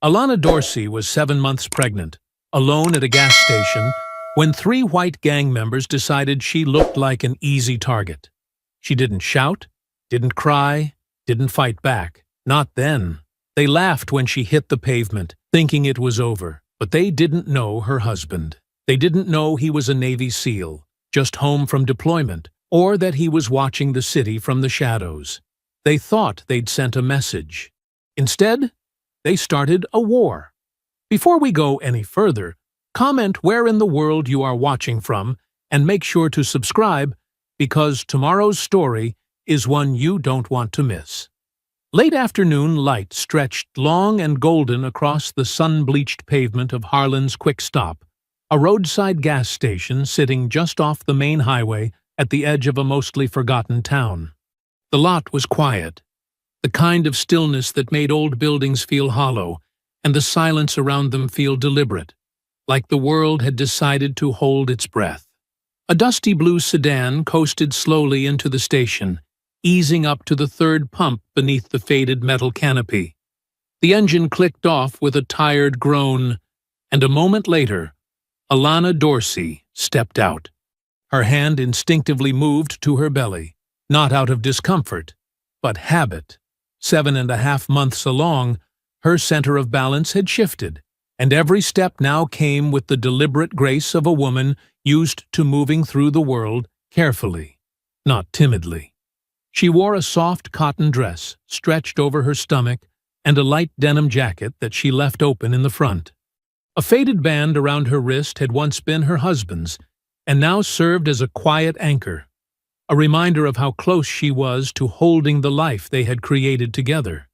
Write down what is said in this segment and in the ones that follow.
Alana Dorsey was 7 months pregnant, alone at a gas station, when 3 white gang members decided she looked like an easy target. She didn't shout, didn't cry, didn't fight back. Not then. They laughed when she hit the pavement, thinking it was over. But they didn't know her husband. They didn't know he was a Navy SEAL, just home from deployment, or that he was watching the city from the shadows. They thought they'd sent a message. Instead, they started a war. Before we go any further, comment where in the world you are watching from and make sure to subscribe because tomorrow's story is one you don't want to miss. Late afternoon light stretched long and golden across the sun-bleached pavement of Harlan's Quick Stop, a roadside gas station sitting just off the main highway at the edge of a mostly forgotten town. The lot was quiet, the kind of stillness that made old buildings feel hollow and the silence around them feel deliberate, like the world had decided to hold its breath. A dusty blue sedan coasted slowly into the station, easing up to the third pump beneath the faded metal canopy. The engine clicked off with a tired groan, and a moment later, Alana Dorsey stepped out. Her hand instinctively moved to her belly, not out of discomfort, but habit. 7.5 months along, her center of balance had shifted, and every step now came with the deliberate grace of a woman used to moving through the world carefully, not timidly. She wore a soft cotton dress stretched over her stomach and a light denim jacket that she left open in the front. A faded band around her wrist had once been her husband's and now served as a quiet anchor, a reminder of how close she was to holding the life they had created together.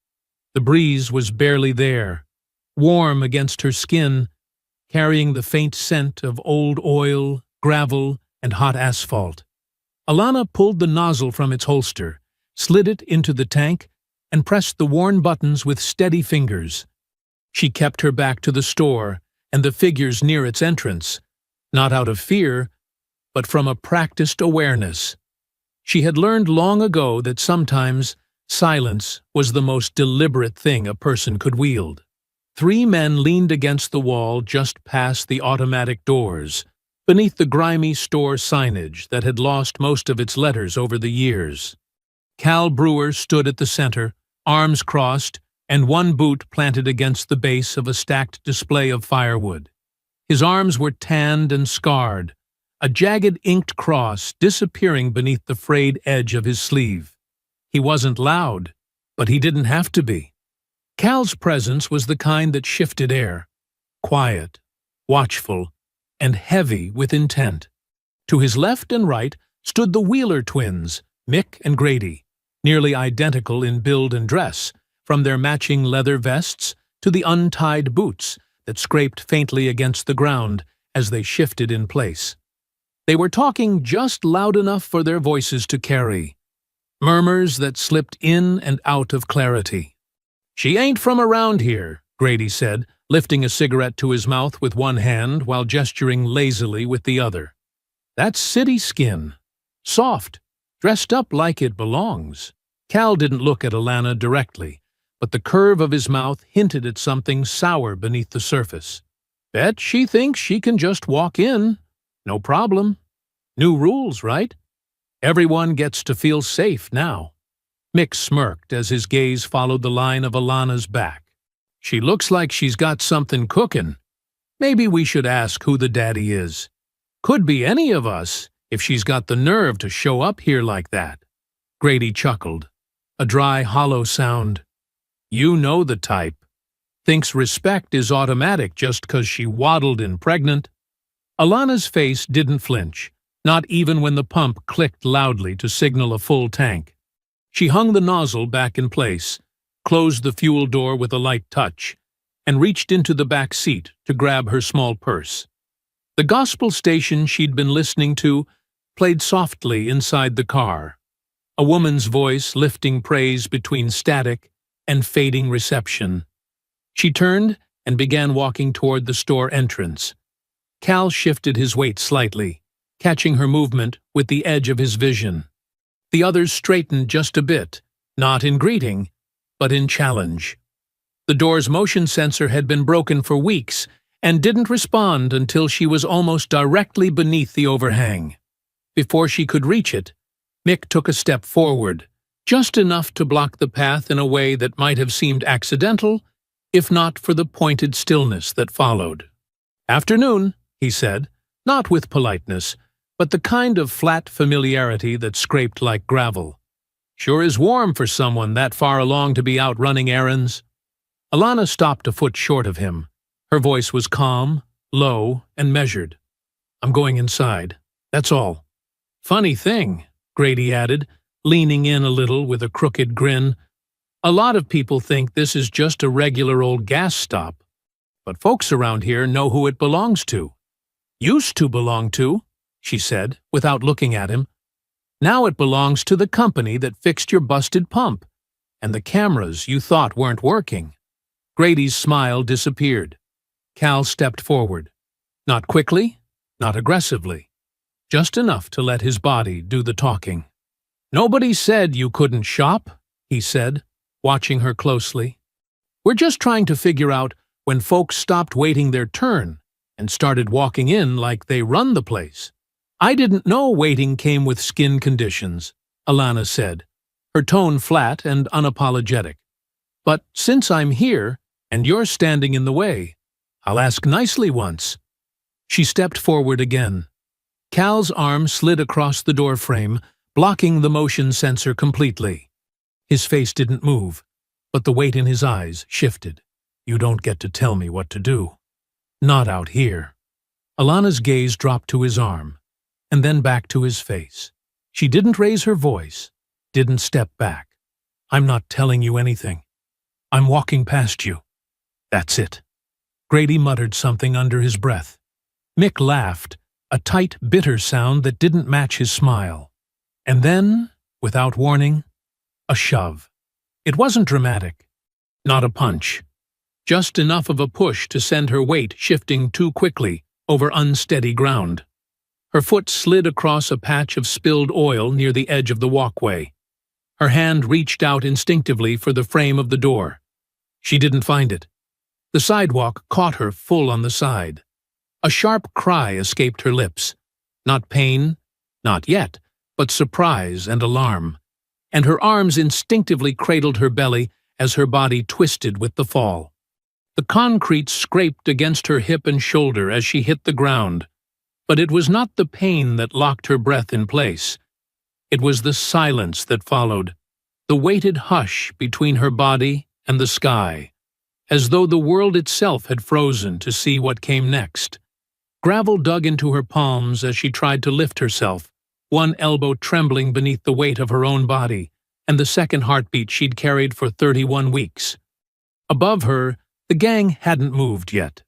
The breeze was barely there, warm against her skin, carrying the faint scent of old oil, gravel, and hot asphalt. Alana pulled the nozzle from its holster, slid it into the tank, and pressed the worn buttons with steady fingers. She kept her back to the store and the figures near its entrance, not out of fear, but from a practiced awareness. She had learned long ago that sometimes silence was the most deliberate thing a person could wield. 3 men leaned against the wall just past the automatic doors, beneath the grimy store signage that had lost most of its letters over the years. Cal Brewer stood at the center, arms crossed, and one boot planted against the base of a stacked display of firewood. His arms were tanned and scarred, a jagged inked cross disappearing beneath the frayed edge of his sleeve. He wasn't loud, but he didn't have to be. Cal's presence was the kind that shifted air, quiet, watchful, and heavy with intent. To his left and right stood the Wheeler twins, Mick and Grady, nearly identical in build and dress, from their matching leather vests to the untied boots that scraped faintly against the ground as they shifted in place. They were talking just loud enough for their voices to carry, murmurs that slipped in and out of clarity. "She ain't from around here," Grady said, lifting a cigarette to his mouth with one hand while gesturing lazily with the other. "That's city skin. Soft, dressed up like it belongs." Cal didn't look at Alana directly, but the curve of his mouth hinted at something sour beneath the surface. "Bet she thinks she can just walk in. No problem. New rules, right? Everyone gets to feel safe now." Mick smirked as his gaze followed the line of Alana's back. "She looks like she's got something cooking. Maybe we should ask who the daddy is. Could be any of us if she's got the nerve to show up here like that." Grady chuckled, a dry, hollow sound. "You know the type. Thinks respect is automatic just 'cause she waddled in pregnant." Alana's face didn't flinch, not even when the pump clicked loudly to signal a full tank. She hung the nozzle back in place, closed the fuel door with a light touch, and reached into the back seat to grab her small purse. The gospel station she'd been listening to played softly inside the car, a woman's voice lifting praise between static and fading reception. She turned and began walking toward the store entrance. Cal shifted his weight slightly, catching her movement with the edge of his vision. The others straightened just a bit, not in greeting, but in challenge. The door's motion sensor had been broken for weeks and didn't respond until she was almost directly beneath the overhang. Before she could reach it, Mick took a step forward, just enough to block the path in a way that might have seemed accidental, if not for the pointed stillness that followed. "Afternoon," he said, not with politeness, but the kind of flat familiarity that scraped like gravel. "Sure is warm for someone that far along to be out running errands." Alana stopped a foot short of him. Her voice was calm, low, and measured. "I'm going inside. That's all." "Funny thing," Grady added, leaning in a little with a crooked grin. "A lot of people think this is just a regular old gas stop, but folks around here know who it belongs to." "Used to belong to," she said, without looking at him. "Now it belongs to the company that fixed your busted pump, and the cameras you thought weren't working." Grady's smile disappeared. Cal stepped forward. Not quickly, not aggressively. Just enough to let his body do the talking. "Nobody said you couldn't shop," he said, watching her closely. "We're just trying to figure out when folks stopped waiting their turn and started walking in like they run the place." "I didn't know waiting came with skin conditions," Alana said, her tone flat and unapologetic. "But since I'm here, and you're standing in the way, I'll ask nicely once." She stepped forward again. Cal's arm slid across the doorframe, blocking the motion sensor completely. His face didn't move, but the weight in his eyes shifted. "You don't get to tell me what to do. Not out here." Alana's gaze dropped to his arm, and then back to his face. She didn't raise her voice, didn't step back. "I'm not telling you anything. I'm walking past you. That's it." Grady muttered something under his breath. Mick laughed, a tight, bitter sound that didn't match his smile. And then, without warning, a shove. It wasn't dramatic. Not a punch. Just enough of a push to send her weight shifting too quickly over unsteady ground. Her foot slid across a patch of spilled oil near the edge of the walkway. Her hand reached out instinctively for the frame of the door. She didn't find it. The sidewalk caught her full on the side. A sharp cry escaped her lips. Not pain, not yet, but surprise and alarm. And her arms instinctively cradled her belly as her body twisted with the fall. The concrete scraped against her hip and shoulder as she hit the ground. But it was not the pain that locked her breath in place. It was the silence that followed, the weighted hush between her body and the sky, as though the world itself had frozen to see what came next. Gravel dug into her palms as she tried to lift herself, one elbow trembling beneath the weight of her own body and the second heartbeat she'd carried for 31 weeks. Above her, the gang hadn't moved yet.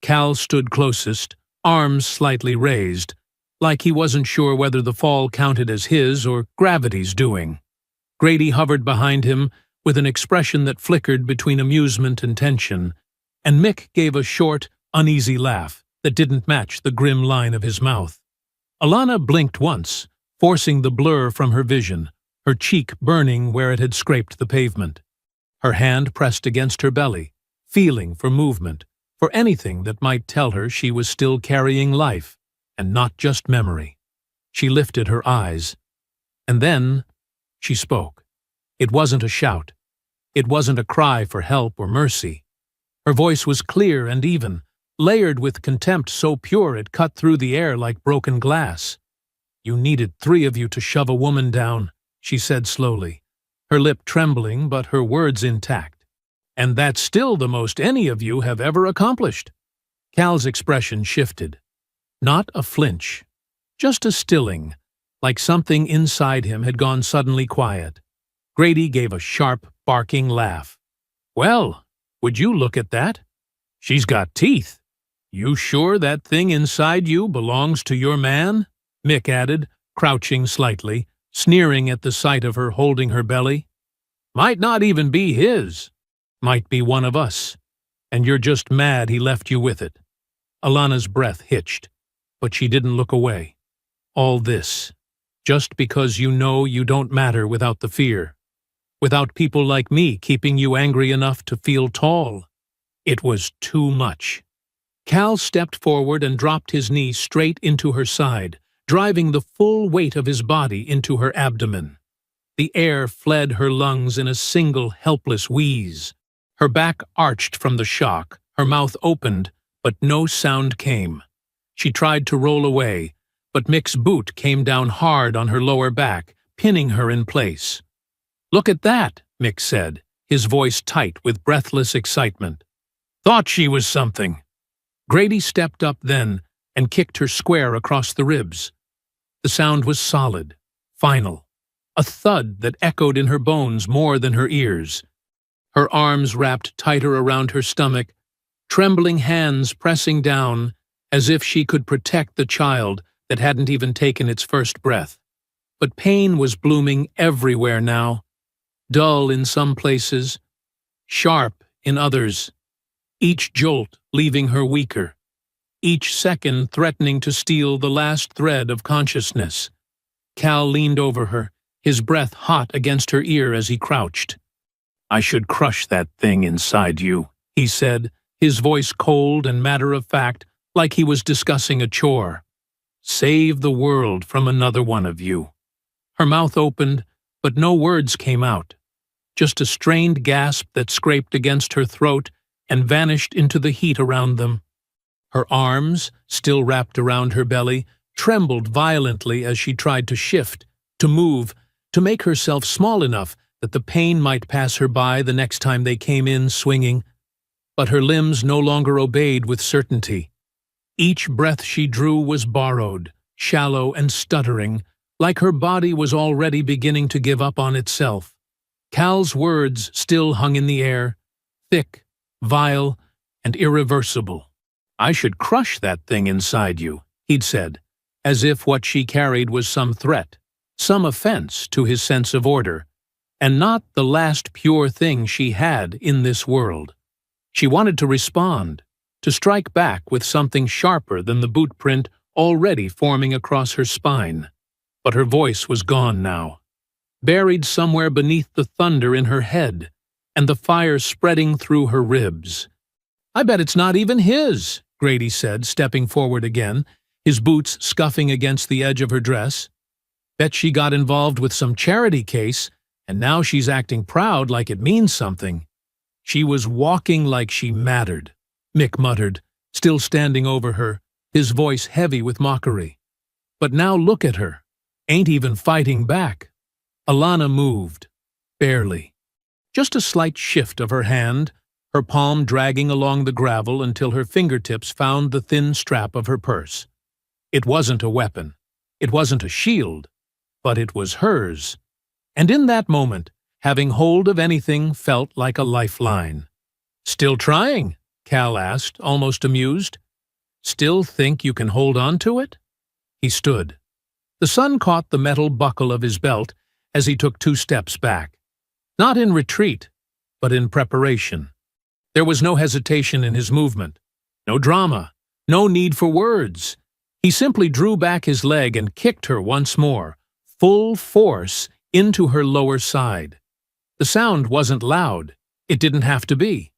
Cal stood closest, arms slightly raised, like he wasn't sure whether the fall counted as his or gravity's doing. Grady hovered behind him with an expression that flickered between amusement and tension, and Mick gave a short, uneasy laugh that didn't match the grim line of his mouth. Alana blinked once, forcing the blur from her vision, her cheek burning where it had scraped the pavement. Her hand pressed against her belly, feeling for movement, for anything that might tell her she was still carrying life, and not just memory. She lifted her eyes, and then she spoke. It wasn't a shout. It wasn't a cry for help or mercy. Her voice was clear and even, layered with contempt so pure it cut through the air like broken glass. "You needed 3 of you to shove a woman down," she said slowly, her lip trembling but her words intact. "And that's still the most any of you have ever accomplished." Cal's expression shifted. Not a flinch, just a stilling, like something inside him had gone suddenly quiet. Grady gave a sharp, barking laugh. "Well, would you look at that? She's got teeth. You sure that thing inside you belongs to your man?" Mick added, crouching slightly, sneering at the sight of her holding her belly. "Might not even be his. Might be one of us. And you're just mad he left you with it." Alana's breath hitched, but she didn't look away. "All this, just because you know you don't matter without the fear. without people like me keeping you angry enough to feel tall. It was too much. Cal stepped forward and dropped his knee straight into her side, driving the full weight of his body into her abdomen. The air fled her lungs in a single helpless wheeze. Her back arched from the shock, her mouth opened, but no sound came. She tried to roll away, but Mick's boot came down hard on her lower back, pinning her in place. "Look at that," Mick said, his voice tight with breathless excitement. "Thought she was something." Grady stepped up then and kicked her square across the ribs. The sound was solid, final, a thud that echoed in her bones more than her ears. Her arms wrapped tighter around her stomach, trembling hands pressing down as if she could protect the child that hadn't even taken its first breath. But pain was blooming everywhere now, dull in some places, sharp in others, each jolt leaving her weaker, each second threatening to steal the last thread of consciousness. Cal leaned over her, his breath hot against her ear as he crouched. "I should crush that thing inside you," he said, his voice cold and matter-of-fact, like he was discussing a chore. "Save the world from another one of you." Her mouth opened, but no words came out. Just a strained gasp that scraped against her throat and vanished into the heat around them. Her arms, still wrapped around her belly, trembled violently as she tried to shift, to move, to make herself small enough that the pain might pass her by the next time they came in swinging. But her limbs no longer obeyed with certainty. Each breath she drew was borrowed, shallow and stuttering, like her body was already beginning to give up on itself. Cal's words still hung in the air, thick, vile, and irreversible. "I should crush that thing inside you," he'd said, as if what she carried was some threat, some offense to his sense of order, and not the last pure thing she had in this world. She wanted to respond, to strike back with something sharper than the boot print already forming across her spine. But her voice was gone now, buried somewhere beneath the thunder in her head and the fire spreading through her ribs. "I bet it's not even his," Grady said, stepping forward again, his boots scuffing against the edge of her dress. "Bet she got involved with some charity case, and now she's acting proud like it means something." "She was walking like she mattered," Mick muttered, still standing over her, his voice heavy with mockery. "But now look at her. Ain't even fighting back." Alana moved, barely. Just a slight shift of her hand, her palm dragging along the gravel until her fingertips found the thin strap of her purse. It wasn't a weapon. It wasn't a shield. But it was hers. And in that moment, having hold of anything felt like a lifeline. "Still trying?" Cal asked, almost amused. "Still think you can hold on to it?" He stood. The sun caught the metal buckle of his belt as he took 2 steps back. Not in retreat, but in preparation. There was no hesitation in his movement, no drama, no need for words. He simply drew back his leg and kicked her once more, full force, into her lower side. The sound wasn't loud. It didn't have to be.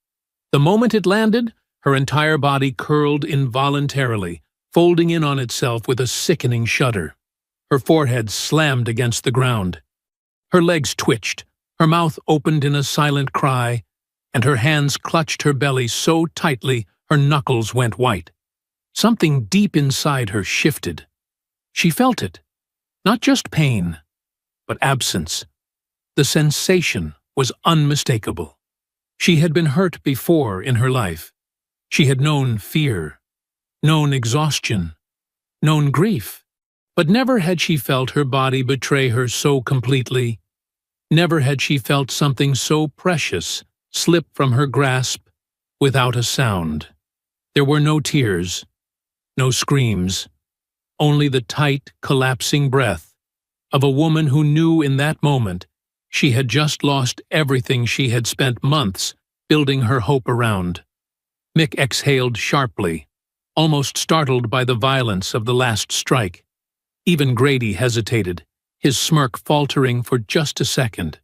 The moment it landed, her entire body curled involuntarily, folding in on itself with a sickening shudder. Her forehead slammed against the ground. Her legs twitched, her mouth opened in a silent cry, and her hands clutched her belly so tightly her knuckles went white. Something deep inside her shifted. She felt it. Not just pain, but absence. The sensation was unmistakable. She had been hurt before in her life. She had known fear, known exhaustion, known grief, but never had she felt her body betray her so completely. Never had she felt something so precious slip from her grasp without a sound. There were no tears, no screams, only the tight, collapsing breath of a woman who knew in that moment she had just lost everything she had spent months building her hope around. Mick exhaled sharply, almost startled by the violence of the last strike. Even Grady hesitated, his smirk faltering for just a second.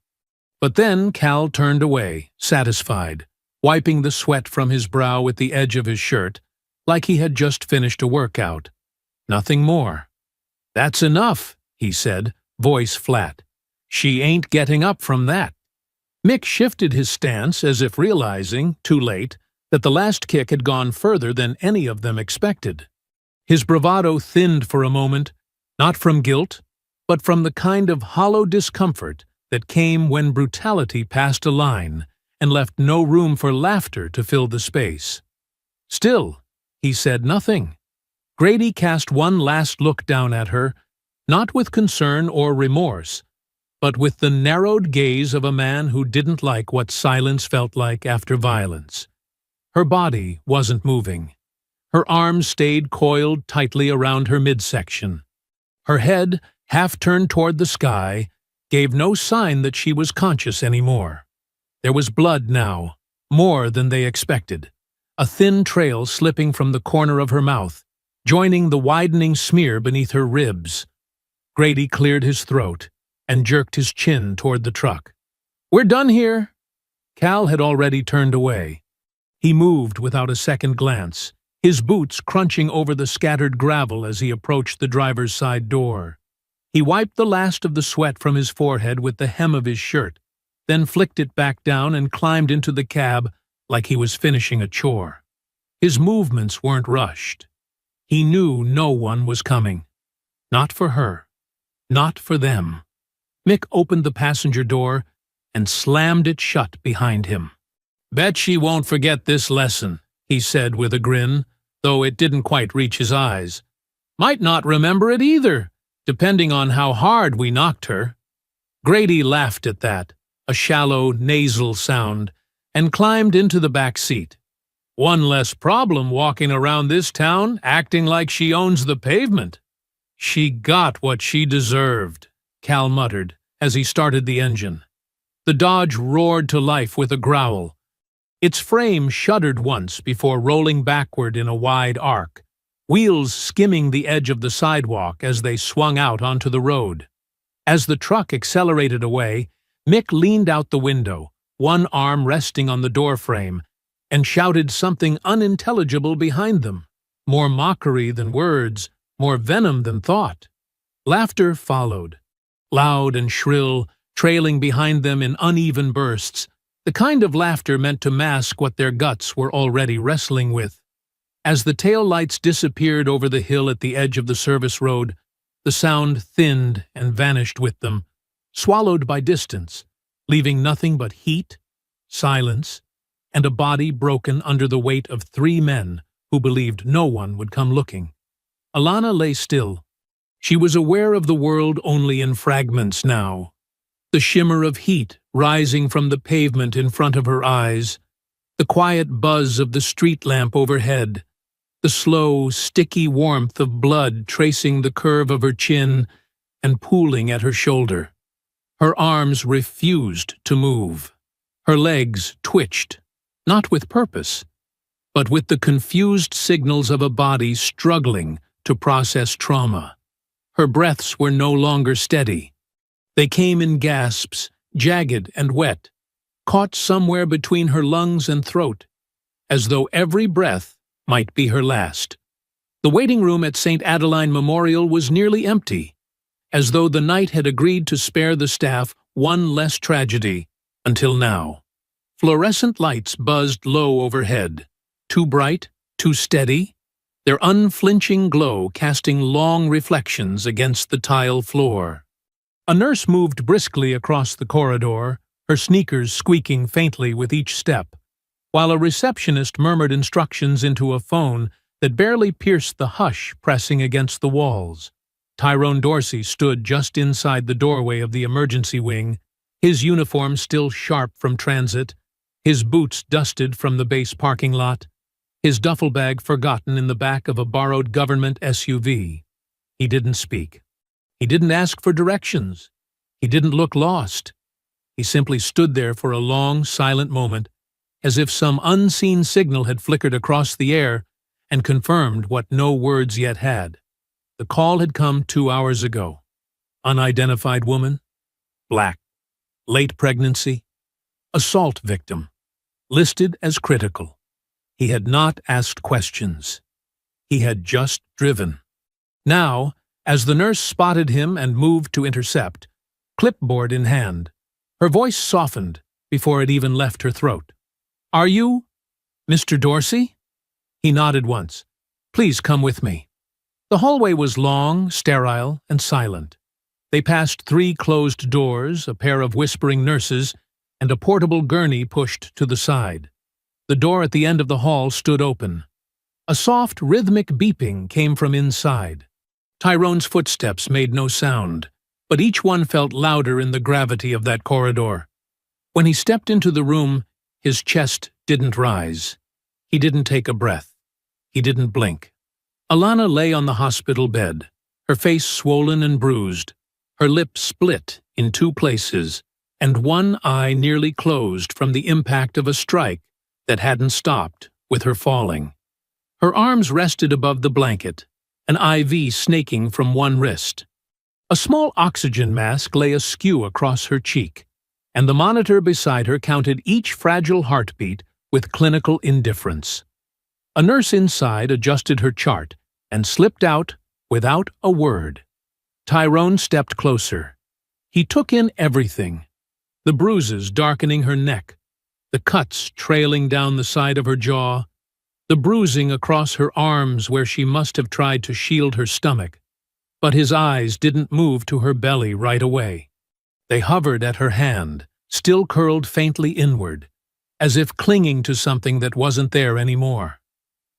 But then Cal turned away, satisfied, wiping the sweat from his brow with the edge of his shirt, like he had just finished a workout. Nothing more. "That's enough," he said, voice flat. "She ain't getting up from that." Mick shifted his stance as if realizing, too late, that the last kick had gone further than any of them expected. His bravado thinned for a moment, not from guilt, but from the kind of hollow discomfort that came when brutality passed a line and left no room for laughter to fill the space. Still, he said nothing. Grady cast one last look down at her, not with concern or remorse, but with the narrowed gaze of a man who didn't like what silence felt like after violence. Her body wasn't moving. Her arms stayed coiled tightly around her midsection. Her head, half turned toward the sky, gave no sign that she was conscious anymore. There was blood now, more than they expected, a thin trail slipping from the corner of her mouth, joining the widening smear beneath her ribs. Grady cleared his throat and jerked his chin toward the truck. "We're done here." Cal had already turned away. He moved without a second glance, his boots crunching over the scattered gravel as he approached the driver's side door. He wiped the last of the sweat from his forehead with the hem of his shirt, then flicked it back down and climbed into the cab like he was finishing a chore. His movements weren't rushed. He knew no one was coming. Not for her. Not for them. Mick opened the passenger door and slammed it shut behind him. "Bet she won't forget this lesson," he said with a grin, though it didn't quite reach his eyes. "Might not remember it either, depending on how hard we knocked her." Grady laughed at that, a shallow, nasal sound, and climbed into the back seat. "One less problem walking around this town acting like she owns the pavement." "She got what she deserved," Cal muttered as he started the engine. The Dodge roared to life with a growl. Its frame shuddered once before rolling backward in a wide arc, wheels skimming the edge of the sidewalk as they swung out onto the road. As the truck accelerated away, Mick leaned out the window, one arm resting on the doorframe, and shouted something unintelligible behind them, more mockery than words, more venom than thought. Laughter followed, loud and shrill, trailing behind them in uneven bursts, the kind of laughter meant to mask what their guts were already wrestling with. As the taillights disappeared over the hill at the edge of the service road, the sound thinned and vanished with them, swallowed by distance, leaving nothing but heat, silence, and a body broken under the weight of 3 men who believed no one would come looking. Alana lay still. She was aware of the world only in fragments now. The shimmer of heat rising from the pavement in front of her eyes, the quiet buzz of the street lamp overhead, the slow, sticky warmth of blood tracing the curve of her chin and pooling at her shoulder. Her arms refused to move. Her legs twitched, not with purpose, but with the confused signals of a body struggling to process trauma. Her breaths were no longer steady. They came in gasps, jagged and wet, caught somewhere between her lungs and throat, as though every breath might be her last. The waiting room at St. Adeline Memorial was nearly empty, as though the night had agreed to spare the staff one less tragedy, until now. Fluorescent lights buzzed low overhead, too bright, too steady, their unflinching glow casting long reflections against the tile floor. A nurse moved briskly across the corridor, her sneakers squeaking faintly with each step, while a receptionist murmured instructions into a phone that barely pierced the hush pressing against the walls. Tyrone Dorsey stood just inside the doorway of the emergency wing, his uniform still sharp from transit, his boots dusted from the base parking lot, his duffel bag forgotten in the back of a borrowed government SUV. He didn't speak. He didn't ask for directions. He didn't look lost. He simply stood there for a long, silent moment, as if some unseen signal had flickered across the air and confirmed what no words yet had. The call had come 2 hours ago. Unidentified woman, black. late pregnancy, assault victim, listed as critical. He had not asked questions. He had just driven. Now, as the nurse spotted him and moved to intercept, clipboard in hand, her voice softened before it even left her throat. "Are you Mr. Dorsey?" He nodded once. "Please come with me." The hallway was long, sterile, and silent. They passed 3 closed doors, a pair of whispering nurses, and a portable gurney pushed to the side. The door at the end of the hall stood open. A soft, rhythmic beeping came from inside. Tyrone's footsteps made no sound, but each one felt louder in the gravity of that corridor. When he stepped into the room, his chest didn't rise. He didn't take a breath. He didn't blink. Alana lay on the hospital bed, her face swollen and bruised, her lip split in 2 places, and one eye nearly closed from the impact of a strike that hadn't stopped with her falling. Her arms rested above the blanket, an IV snaking from one wrist. A small oxygen mask lay askew across her cheek, and the monitor beside her counted each fragile heartbeat with clinical indifference. A nurse inside adjusted her chart and slipped out without a word. Tyrone stepped closer. He took in everything: the bruises darkening her neck, the cuts trailing down the side of her jaw, the bruising across her arms where she must have tried to shield her stomach. But his eyes didn't move to her belly right away. They hovered at her hand, still curled faintly inward, as if clinging to something that wasn't there anymore.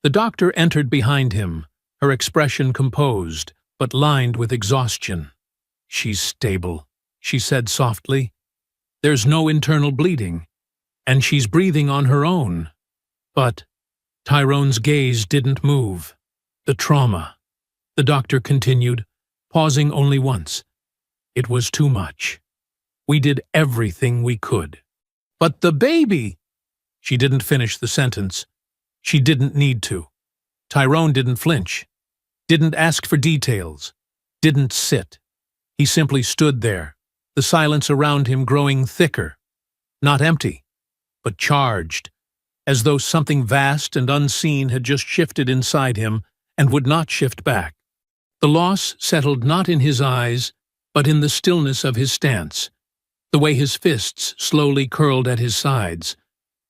The doctor entered behind him, her expression composed, but lined with exhaustion. "She's stable," she said softly. "There's no internal bleeding, and she's breathing on her own." But Tyrone's gaze didn't move. "The trauma," the doctor continued, pausing only once. "It was too much. We did everything we could." "But the baby!" She didn't finish the sentence. She didn't need to. Tyrone didn't flinch, didn't ask for details, didn't sit. He simply stood there, the silence around him growing thicker, not empty, but charged, as though something vast and unseen had just shifted inside him and would not shift back. The loss settled not in his eyes, but in the stillness of his stance, the way his fists slowly curled at his sides,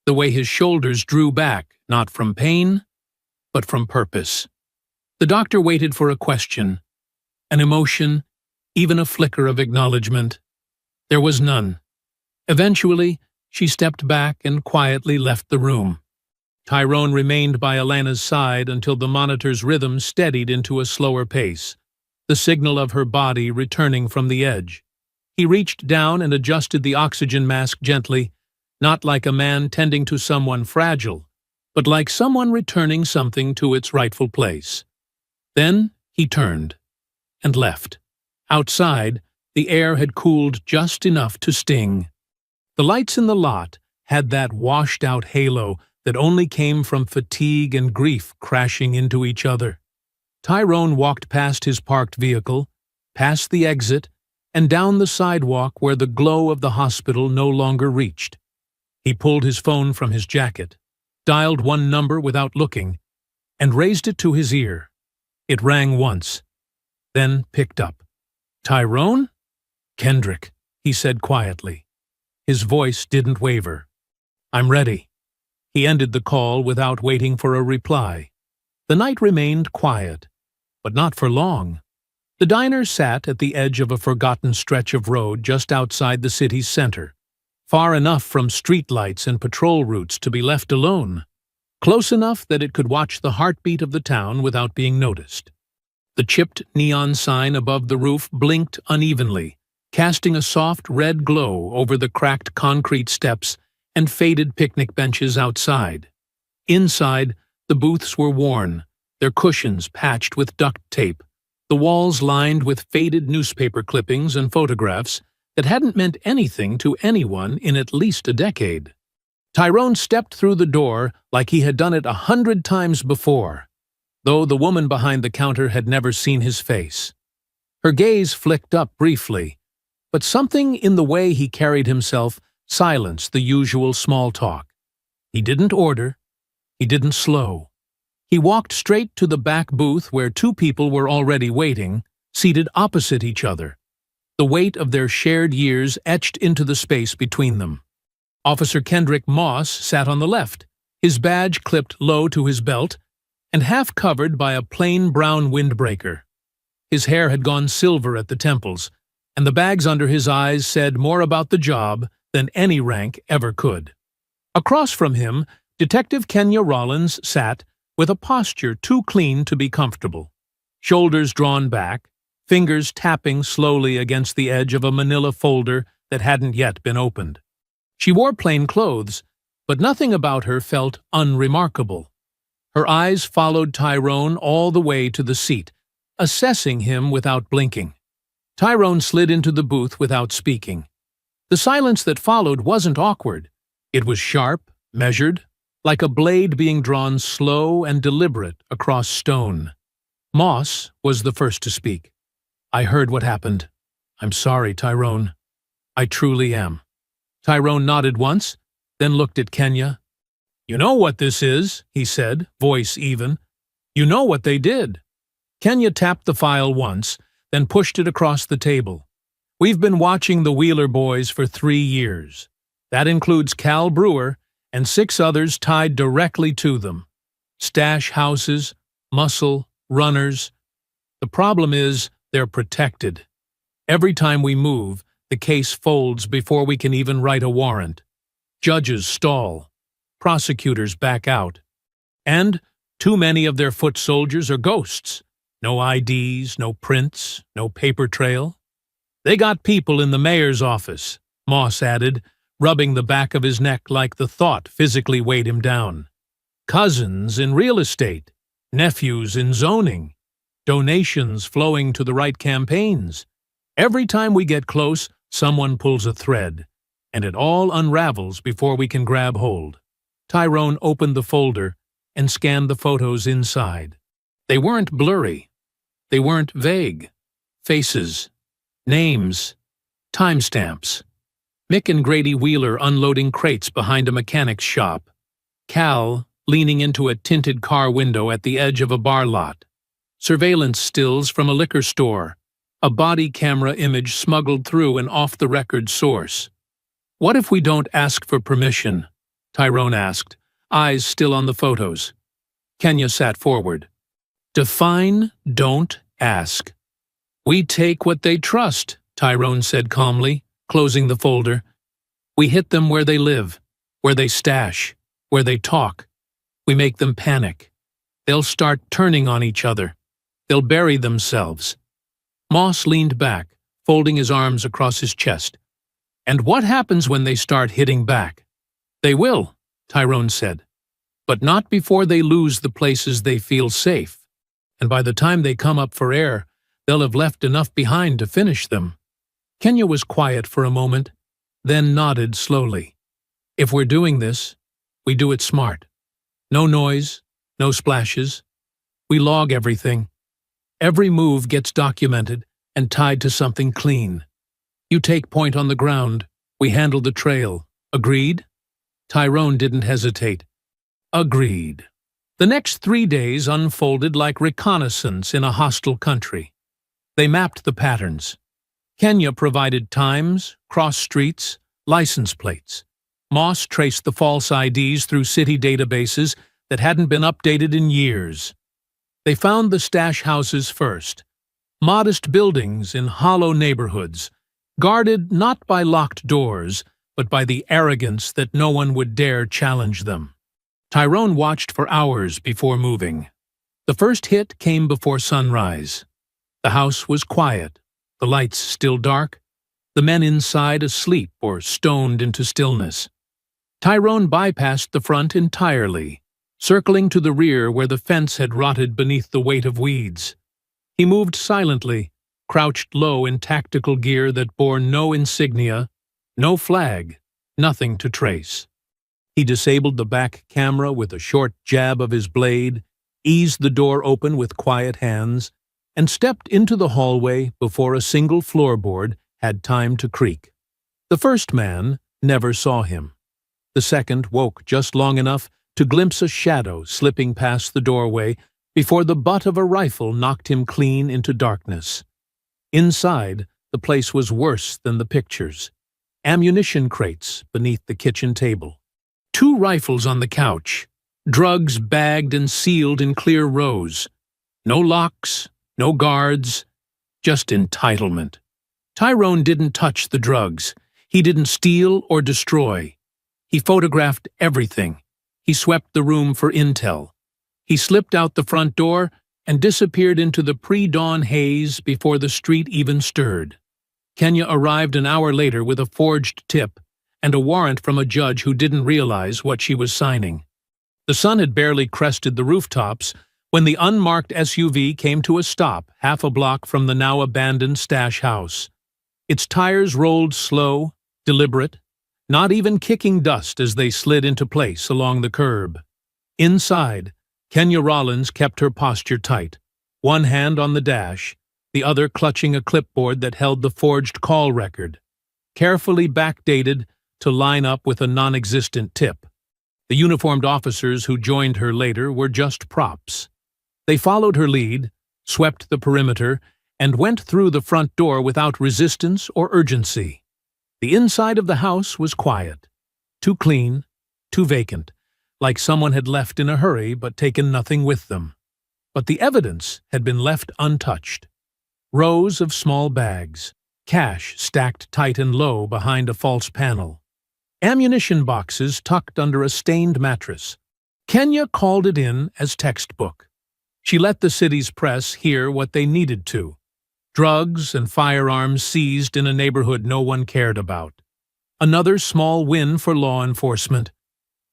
the way his shoulders drew back, not from pain, but from purpose. The doctor waited for a question, an emotion, even a flicker of acknowledgement. There was none. Eventually, she stepped back and quietly left the room. Tyrone remained by Alana's side until the monitor's rhythm steadied into a slower pace, the signal of her body returning from the edge. He reached down and adjusted the oxygen mask gently, not like a man tending to someone fragile, but like someone returning something to its rightful place. Then he turned and left. Outside, the air had cooled just enough to sting. The lights in the lot had that washed-out halo that only came from fatigue and grief crashing into each other. Tyrone walked past his parked vehicle, past the exit, and down the sidewalk where the glow of the hospital no longer reached. He pulled his phone from his jacket, dialed one number without looking, and raised it to his ear. It rang once, then picked up. "Tyrone?" "Kendrick," he said quietly. His voice didn't waver. "I'm ready." He ended the call without waiting for a reply. The night remained quiet, but not for long. The diner sat at the edge of a forgotten stretch of road just outside the city's center, far enough from streetlights and patrol routes to be left alone, close enough that it could watch the heartbeat of the town without being noticed. The chipped neon sign above the roof blinked unevenly, casting a soft red glow over the cracked concrete steps and faded picnic benches outside. Inside, the booths were worn, their cushions patched with duct tape, the walls lined with faded newspaper clippings and photographs that hadn't meant anything to anyone in at least a decade. Tyrone stepped through the door like he had done it 100 times before, though the woman behind the counter had never seen his face. Her gaze flicked up briefly, But something in the way he carried himself silenced the usual small talk. He didn't order. He didn't slow. He walked straight to the back booth where two people were already waiting, seated opposite each other. The weight of their shared years etched into the space between them. Officer Kendrick Moss sat on the left, his badge clipped low to his belt and half covered by a plain brown windbreaker. His hair had gone silver at the temples, and the bags under his eyes said more about the job than any rank ever could. Across from him, Detective Kenya Rollins sat with a posture too clean to be comfortable. Shoulders drawn back, fingers tapping slowly against the edge of a manila folder that hadn't yet been opened. She wore plain clothes, but nothing about her felt unremarkable. Her eyes followed Tyrone all the way to the seat, assessing him without blinking. Tyrone slid into the booth without speaking. The silence that followed wasn't awkward. It was sharp, measured, like a blade being drawn slow and deliberate across stone. Moss was the first to speak. "I heard what happened. I'm sorry, Tyrone. I truly am." Tyrone nodded once, then looked at Kenya. "You know what this is," he said, voice even. "You know what they did." Kenya tapped the file once, then pushed it across the table. "We've been watching the Wheeler boys for 3 years. That includes Cal Brewer and 6 others tied directly to them. Stash houses, muscle, runners. The problem is they're protected. Every time we move, the case folds before we can even write a warrant. Judges stall. Prosecutors back out. And too many of their foot soldiers are ghosts. No IDs, no prints, no paper trail. They got people in the mayor's office," Moss added, rubbing the back of his neck like the thought physically weighed him down. "Cousins in real estate, nephews in zoning, donations flowing to the right campaigns. Every time we get close, someone pulls a thread, and it all unravels before we can grab hold." Tyrone opened the folder and scanned the photos inside. They weren't blurry. They weren't vague. Faces, names, timestamps. Mick and Grady Wheeler unloading crates behind a mechanic's shop. Cal leaning into a tinted car window at the edge of a bar lot. Surveillance stills from a liquor store. A body camera image smuggled through an off-the-record source. "What if we don't ask for permission?" Tyrone asked, eyes still on the photos. Kenya sat forward. "Define don't ask." "We take what they trust," Tyrone said calmly, closing the folder. "We hit them where they live, where they stash, where they talk. We make them panic. They'll start turning on each other. They'll bury themselves." Moss leaned back, folding his arms across his chest. "And what happens when they start hitting back?" "They will," Tyrone said. "But not before they lose the places they feel safe. And by the time they come up for air, they'll have left enough behind to finish them." Kenya was quiet for a moment, then nodded slowly. "If we're doing this, we do it smart. No noise, no splashes. We log everything. Every move gets documented and tied to something clean. You take point on the ground, we handle the trail. Agreed?" Tyrone didn't hesitate. "Agreed." The next 3 days unfolded like reconnaissance in a hostile country. They mapped the patterns. Kenya provided times, cross streets, license plates. Moss traced the false IDs through city databases that hadn't been updated in years. They found the stash houses first. Modest buildings in hollow neighborhoods, guarded not by locked doors, but by the arrogance that no one would dare challenge them. Tyrone watched for hours before moving. The first hit came before sunrise. The house was quiet, the lights still dark, the men inside asleep or stoned into stillness. Tyrone bypassed the front entirely, circling to the rear where the fence had rotted beneath the weight of weeds. He moved silently, crouched low in tactical gear that bore no insignia, no flag, nothing to trace. He disabled the back camera with a short jab of his blade, eased the door open with quiet hands, and stepped into the hallway before a single floorboard had time to creak. The first man never saw him. The second woke just long enough to glimpse a shadow slipping past the doorway before the butt of a rifle knocked him clean into darkness. Inside, the place was worse than the pictures. Ammunition crates beneath the kitchen table. 2 rifles on the couch. Drugs bagged and sealed in clear rows. No locks, no guards, just entitlement. Tyrone didn't touch the drugs. He didn't steal or destroy. He photographed everything. He swept the room for intel. He slipped out the front door and disappeared into the pre-dawn haze before the street even stirred. Kenya arrived an hour later with a forged tip and a warrant from a judge who didn't realize what she was signing. The sun had barely crested the rooftops when the unmarked SUV came to a stop half a block from the now-abandoned stash house. Its tires rolled slow, deliberate, not even kicking dust as they slid into place along the curb. Inside, Kenya Rollins kept her posture tight, one hand on the dash, the other clutching a clipboard that held the forged call record, carefully backdated to line up with a non-existent tip. The uniformed officers who joined her later were just props. They followed her lead, swept the perimeter, and went through the front door without resistance or urgency. The inside of the house was quiet, too clean, too vacant, like someone had left in a hurry but taken nothing with them. But the evidence had been left untouched. Rows of small bags, cash stacked tight and low behind a false panel, ammunition boxes tucked under a stained mattress. Kenya called it in as textbook. She let the city's press hear what they needed to. Drugs and firearms seized in a neighborhood no one cared about. Another small win for law enforcement.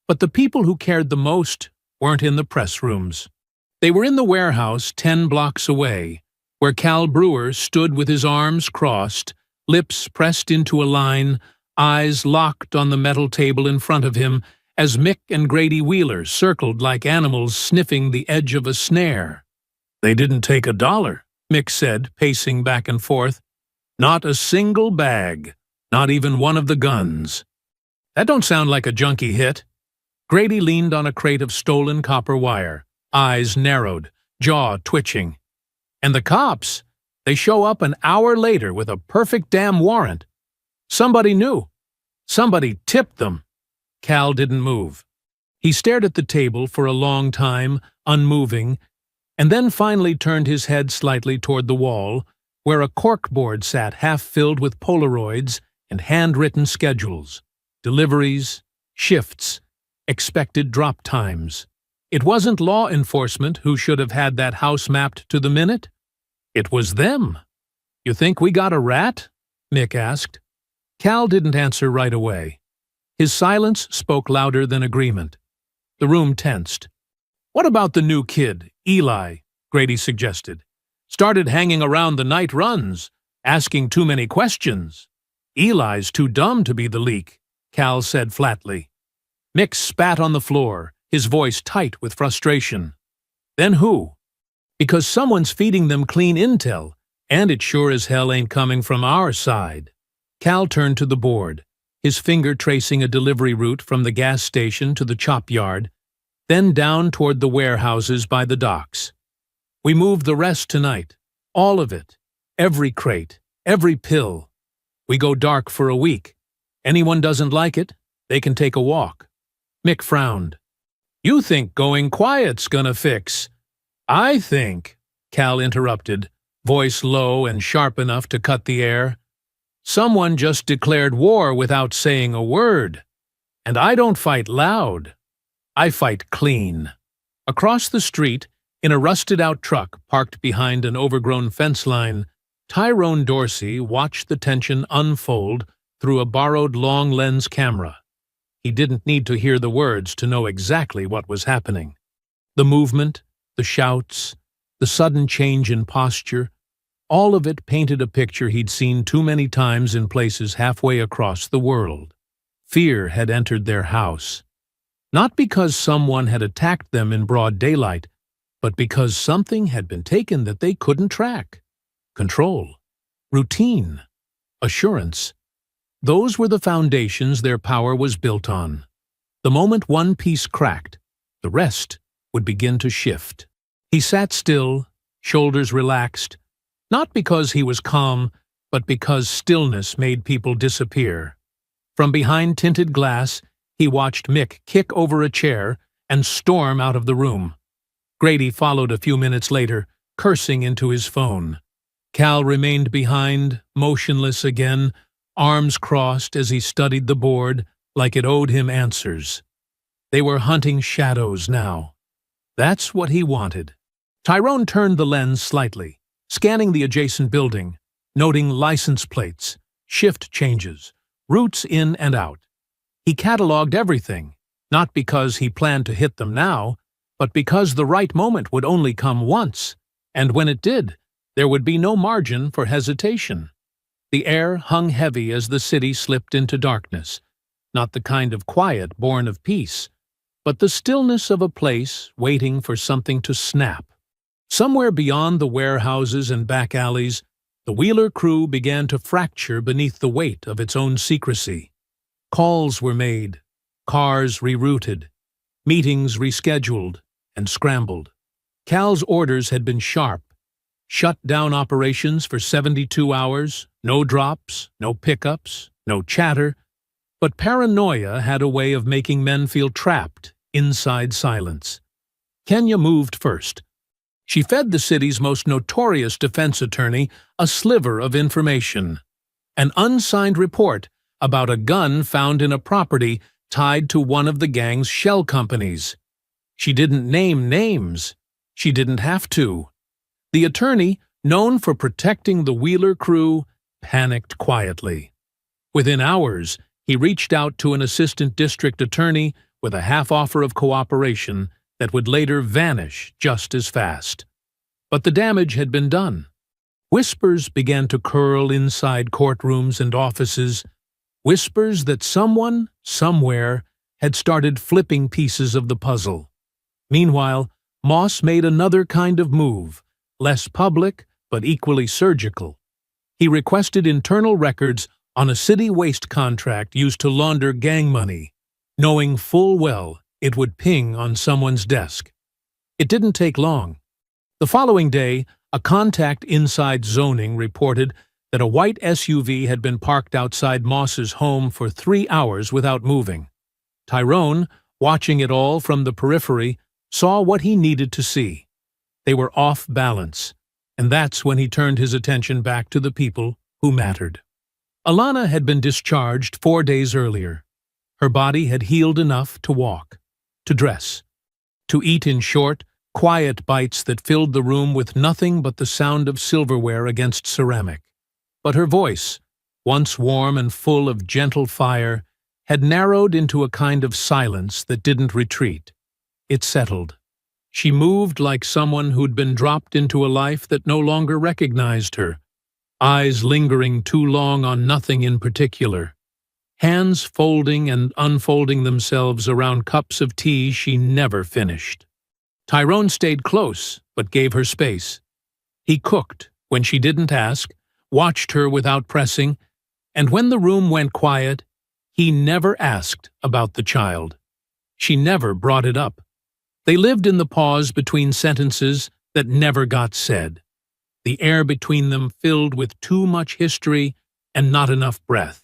But the people who cared the most weren't in the press rooms. They were in the warehouse 10 blocks away, where Cal Brewer stood with his arms crossed, lips pressed into a line, eyes locked on the metal table in front of him, as Mick and Grady Wheeler circled like animals sniffing the edge of a snare. "They didn't take $1, Mick said, pacing back and forth. "Not a single bag, not even one of the guns." "That don't sound like a junkie hit." Grady leaned on a crate of stolen copper wire, eyes narrowed, jaw twitching. "And the cops, they show up an hour later with a perfect damn warrant. Somebody knew. Somebody tipped them." Cal didn't move. He stared at the table for a long time, unmoving, and then finally turned his head slightly toward the wall, where a corkboard sat half-filled with Polaroids and handwritten schedules, deliveries, shifts, expected drop times. It wasn't law enforcement who should have had that house mapped to the minute. It was them. "You think we got a rat?" Mick asked. Cal didn't answer right away. His silence spoke louder than agreement. The room tensed. "What about the new kid, Eli?" Grady suggested. "Started hanging around the night runs, asking too many questions." "Eli's too dumb to be the leak," Cal said flatly. Mick spat on the floor, his voice tight with frustration. "Then who?" "Because someone's feeding them clean intel, and it sure as hell ain't coming from our side." Cal turned to the board, his finger tracing a delivery route from the gas station to the chop yard, then down toward the warehouses by the docks. "We move the rest tonight. All of it. Every crate. Every pill. We go dark for a week. Anyone doesn't like it, they can take a walk." Mick frowned. "You think going quiet's gonna fix?" "I think," Cal interrupted, voice low and sharp enough to cut the air, "someone just declared war without saying a word. And I don't fight loud. I fight clean." Across the street, in a rusted-out truck parked behind an overgrown fence line, Tyrone Dorsey watched the tension unfold through a borrowed long-lens camera. He didn't need to hear the words to know exactly what was happening. The movement, the shouts, the sudden change in posture, all of it painted a picture he'd seen too many times in places halfway across the world. Fear had entered their house. Not because someone had attacked them in broad daylight, but because something had been taken that they couldn't track. Control. Routine. assurance. Those were the foundations their power was built on. The moment one piece cracked, the rest would begin to shift. He sat still, shoulders relaxed, not because he was calm, but because stillness made people disappear. From behind tinted glass, he watched Mick kick over a chair and storm out of the room. Grady followed a few minutes later, cursing into his phone. Cal remained behind, motionless again, arms crossed as he studied the board like it owed him answers. They were hunting shadows now. That's what he wanted. Tyrone turned the lens slightly, scanning the adjacent building, noting license plates, shift changes, routes in and out. He cataloged everything, not because he planned to hit them now, but because the right moment would only come once, and when it did, there would be no margin for hesitation. The air hung heavy as the city slipped into darkness, not the kind of quiet born of peace, but the stillness of a place waiting for something to snap. Somewhere beyond the warehouses and back alleys, the Wheeler crew began to fracture beneath the weight of its own secrecy. Calls were made, cars rerouted, meetings rescheduled and scrambled. Cal's orders had been sharp. Shut down operations for 72 hours, no drops, no pickups, no chatter, but paranoia had a way of making men feel trapped inside silence. Kenya moved first. She fed the city's most notorious defense attorney a sliver of information, an unsigned report about a gun found in a property tied to one of the gang's shell companies. She didn't name names. She didn't have to. The attorney, known for protecting the Wheeler crew, panicked quietly. Within hours, he reached out to an assistant district attorney with a half-offer of cooperation that would later vanish just as fast. But the damage had been done. Whispers began to curl inside courtrooms and offices, whispers that someone, somewhere, had started flipping pieces of the puzzle. Meanwhile, Moss made another kind of move, less public but equally surgical. He requested internal records on a city waste contract used to launder gang money, knowing full well it would ping on someone's desk. It didn't take long. The following day, a contact inside zoning reported that a white SUV had been parked outside Moss's home for 3 hours without moving. Tyrone, watching it all from the periphery, saw what he needed to see. They were off balance, and that's when he turned his attention back to the people who mattered. Alana had been discharged 4 days earlier. Her body had healed enough to walk, to dress, to eat in short, quiet bites that filled the room with nothing but the sound of silverware against ceramic. But her voice, once warm and full of gentle fire, had narrowed into a kind of silence that didn't retreat. It settled. She moved like someone who'd been dropped into a life that no longer recognized her, eyes lingering too long on nothing in particular, hands folding and unfolding themselves around cups of tea she never finished. Tyrone stayed close, but gave her space. He cooked when she didn't ask, watched her without pressing, and when the room went quiet, he never asked about the child. She never brought it up. They lived in the pause between sentences that never got said, the air between them filled with too much history and not enough breath.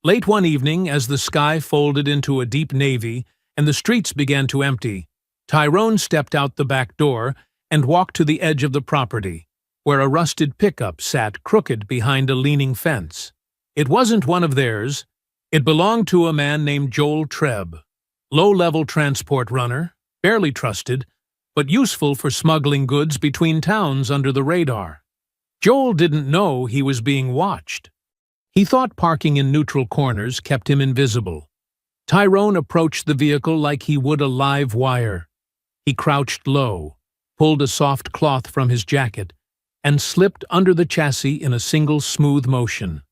Late one evening, as the sky folded into a deep navy and the streets began to empty, Tyrone stepped out the back door and walked to the edge of the property, where a rusted pickup sat crooked behind a leaning fence. It wasn't one of theirs. It belonged to a man named Joel Trebb, low-level transport runner, barely trusted, but useful for smuggling goods between towns under the radar. Joel didn't know he was being watched. He thought parking in neutral corners kept him invisible. Tyrone approached the vehicle like he would a live wire. He crouched low, pulled a soft cloth from his jacket, and slipped under the chassis in a single smooth motion.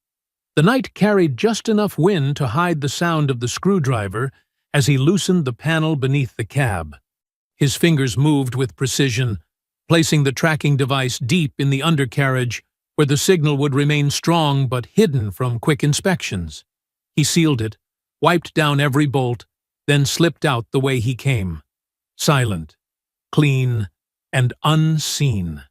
The night carried just enough wind to hide the sound of the screwdriver as he loosened the panel beneath the cab. His fingers moved with precision, placing the tracking device deep in the undercarriage where the signal would remain strong but hidden from quick inspections. He sealed it, wiped down every bolt, then slipped out the way he came, silent, clean, and unseen.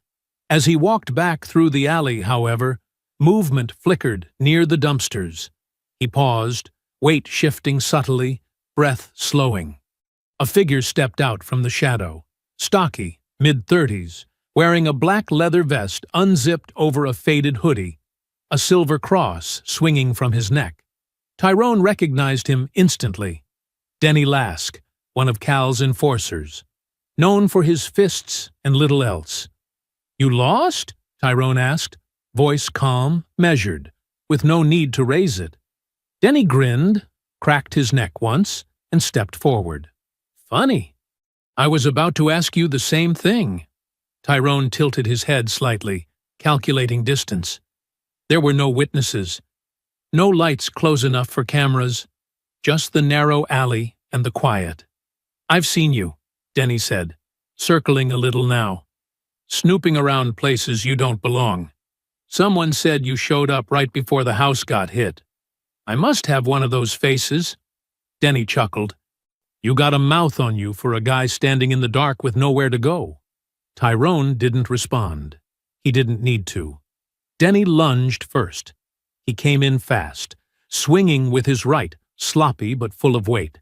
As he walked back through the alley, however, movement flickered near the dumpsters. He paused, weight shifting subtly, breath slowing. A figure stepped out from the shadow, stocky, mid-30s, wearing a black leather vest unzipped over a faded hoodie, a silver cross swinging from his neck. Tyrone recognized him instantly. Denny Lask, one of Cal's enforcers, known for his fists and little else. "You lost?" Tyrone asked, voice calm, measured, with no need to raise it. Denny grinned, cracked his neck once, and stepped forward. "Funny. I was about to ask you the same thing." Tyrone tilted his head slightly, calculating distance. There were no witnesses, no lights close enough for cameras, just the narrow alley and the quiet. "I've seen you," Denny said, circling a little now. "Snooping around places you don't belong. Someone said you showed up right before the house got hit. I must have one of those faces." Denny chuckled. "You got a mouth on you for a guy standing in the dark with nowhere to go." Tyrone didn't respond. He didn't need to. Denny lunged first. He came in fast, swinging with his right, sloppy but full of weight.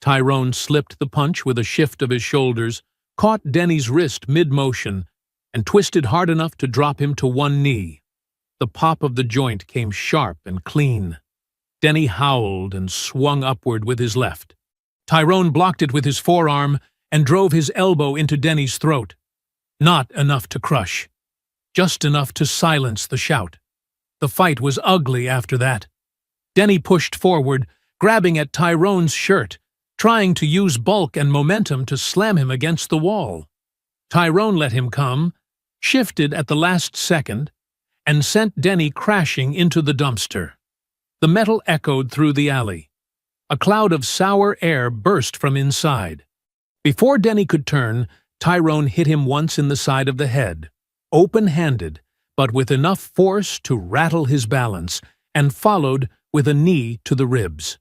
Tyrone slipped the punch with a shift of his shoulders, caught Denny's wrist mid-motion, and twisted hard enough to drop him to one knee. The pop of the joint came sharp and clean. Denny howled and swung upward with his left. Tyrone blocked it with his forearm and drove his elbow into Denny's throat. Not enough to crush, just enough to silence the shout. The fight was ugly after that. Denny pushed forward, grabbing at Tyrone's shirt, trying to use bulk and momentum to slam him against the wall. Tyrone let him come, shifted at the last second, and sent Denny crashing into the dumpster. The metal echoed through the alley. A cloud of sour air burst from inside. Before Denny could turn, Tyrone hit him once in the side of the head, open-handed, but with enough force to rattle his balance, and followed with a knee to the ribs.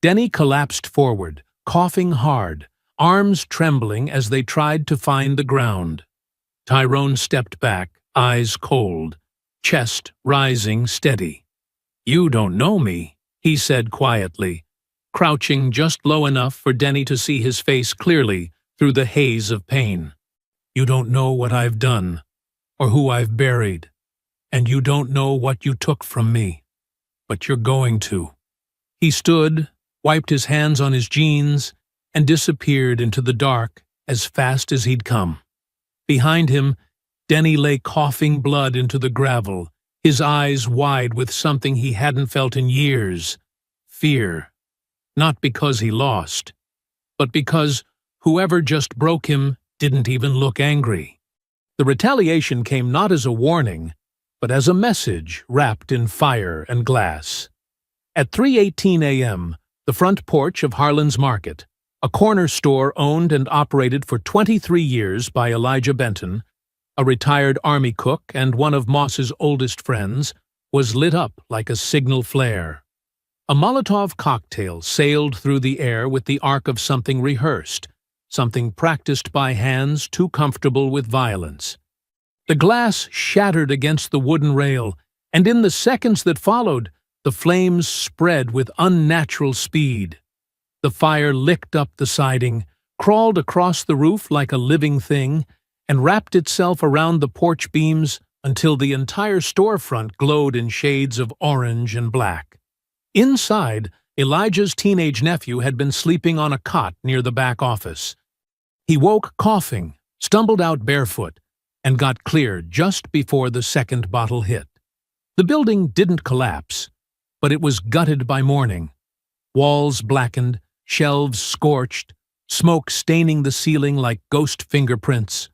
Denny collapsed forward, coughing hard, arms trembling as they tried to find the ground. Tyrone stepped back, eyes cold, chest rising steady. "You don't know me," he said quietly, crouching just low enough for Denny to see his face clearly through the haze of pain. "You don't know what I've done, or who I've buried, and you don't know what you took from me. But you're going to." He stood, wiped his hands on his jeans, and disappeared into the dark as fast as he'd come. Behind him, Denny lay coughing blood into the gravel, his eyes wide with something he hadn't felt in years: fear. Not because he lost, but because whoever just broke him didn't even look angry. The retaliation came not as a warning, but as a message wrapped in fire and glass. At 3:18 a.m., the front porch of Harlan's Market, a corner store owned and operated for 23 years by Elijah Benton, a retired Army cook and one of Moss's oldest friends, was lit up like a signal flare. A Molotov cocktail sailed through the air with the arc of something rehearsed, something practiced by hands too comfortable with violence. The glass shattered against the wooden rail, and in the seconds that followed, the flames spread with unnatural speed. The fire licked up the siding, crawled across the roof like a living thing, and wrapped itself around the porch beams until the entire storefront glowed in shades of orange and black. Inside, Elijah's teenage nephew had been sleeping on a cot near the back office. He woke coughing, stumbled out barefoot, and got clear just before the second bottle hit. The building didn't collapse, but it was gutted by morning. Walls blackened, shelves scorched, smoke staining the ceiling like ghost fingerprints.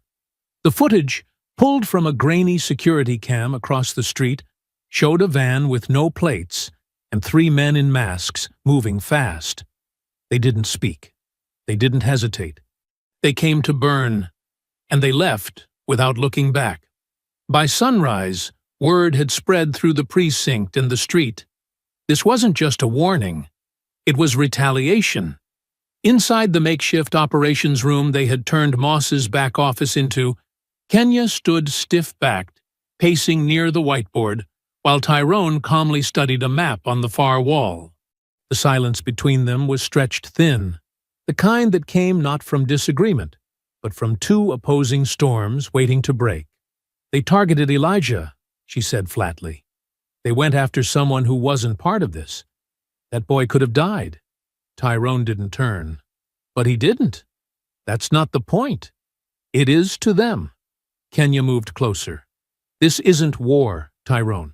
The footage, pulled from a grainy security cam across the street, showed a van with no plates and 3 men in masks moving fast. They didn't speak. They didn't hesitate. They came to burn, and they left without looking back. By sunrise, Word had spread through the precinct and the street. This wasn't just a warning. It was retaliation. Inside the makeshift operations room they had turned Moss's back office into, Kenya stood stiff-backed, pacing near the whiteboard, while Tyrone calmly studied a map on the far wall. The silence between them was stretched thin, the kind that came not from disagreement, but from two opposing storms waiting to break. "They targeted Elijah," she said flatly. "They went after someone who wasn't part of this. That boy could have died." Tyrone didn't turn. "But he didn't. That's not the point. It is to them." Kenya moved closer. "This isn't war, Tyrone.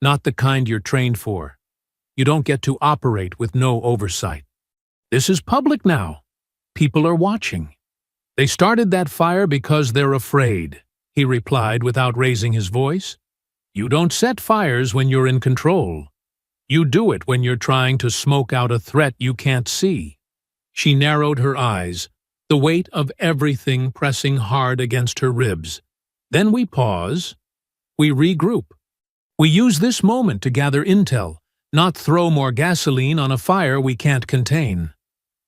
Not the kind you're trained for. You don't get to operate with no oversight. This is public now. People are watching. They started that fire because they're afraid," he replied without raising his voice. "You don't set fires when you're in control. You do it when you're trying to smoke out a threat you can't see." She narrowed her eyes, the weight of everything pressing hard against her ribs. "Then we pause. We regroup. We use this moment to gather intel, not throw more gasoline on a fire we can't contain."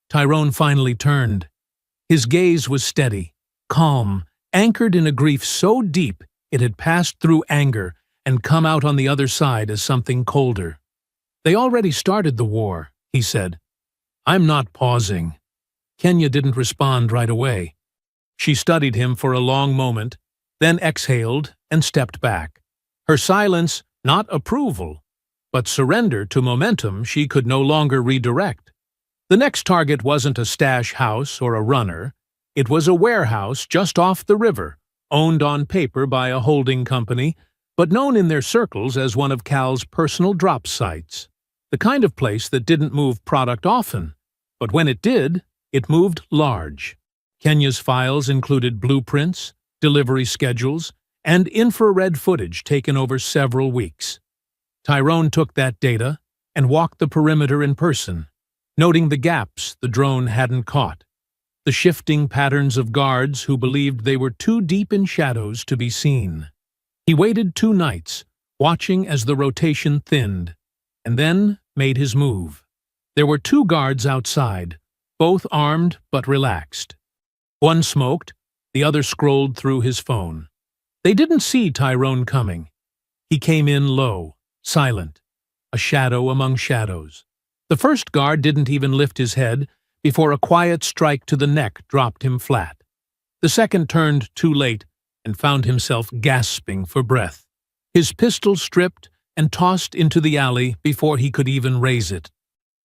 Tyrone finally turned. His gaze was steady, calm, anchored in a grief so deep it had passed through anger and come out on the other side as something colder. "They already started the war," he said. "I'm not pausing." Kenya didn't respond right away. She studied him for a long moment, then exhaled and stepped back. Her silence, not approval, but surrender to momentum she could no longer redirect. The next target wasn't a stash house or a runner. It was a warehouse just off the river, owned on paper by a holding company, but known in their circles as one of Cal's personal drop sites. The kind of place that didn't move product often, but when it did, it moved large. Kenya's files included blueprints, delivery schedules, and infrared footage taken over several weeks. Tyrone took that data and walked the perimeter in person, noting the gaps the drone hadn't caught, the shifting patterns of guards who believed they were too deep in shadows to be seen. He waited 2 nights, watching as the rotation thinned, and then made his move. There were 2 guards outside, both armed but relaxed. One smoked, the other scrolled through his phone. They didn't see Tyrone coming. He came in low, silent, a shadow among shadows. The first guard didn't even lift his head before a quiet strike to the neck dropped him flat. The second turned too late and found himself gasping for breath, his pistol stripped and tossed into the alley before he could even raise it.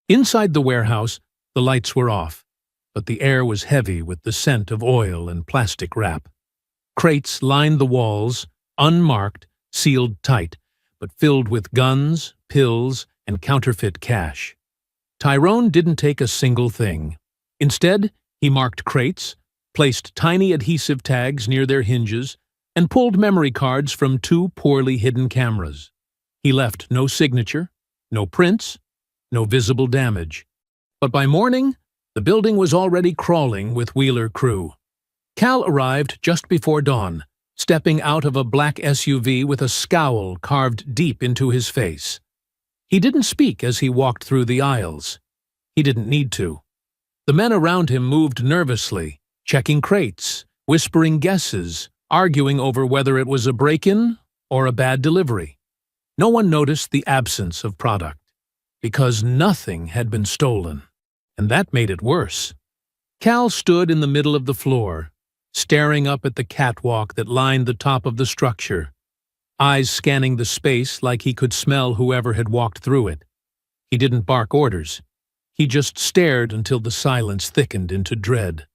Inside the warehouse, the lights were off, but the air was heavy with the scent of oil and plastic wrap. Crates lined the walls, unmarked, sealed tight, but filled with guns, pills, and counterfeit cash. Tyrone didn't take a single thing. Instead, he marked crates, placed tiny adhesive tags near their hinges, and pulled memory cards from 2 poorly hidden cameras. He left no signature, no prints, no visible damage. But by morning, the building was already crawling with Wheeler crew. Cal arrived just before dawn, stepping out of a black SUV with a scowl carved deep into his face. He didn't speak as he walked through the aisles. He didn't need to. The men around him moved nervously, checking crates, whispering guesses, arguing over whether it was a break-in or a bad delivery. No one noticed the absence of product, because nothing had been stolen, and that made it worse. Cal stood in the middle of the floor, staring up at the catwalk that lined the top of the structure, eyes scanning the space like he could smell whoever had walked through it. He didn't bark orders. He just stared until the silence thickened into dread.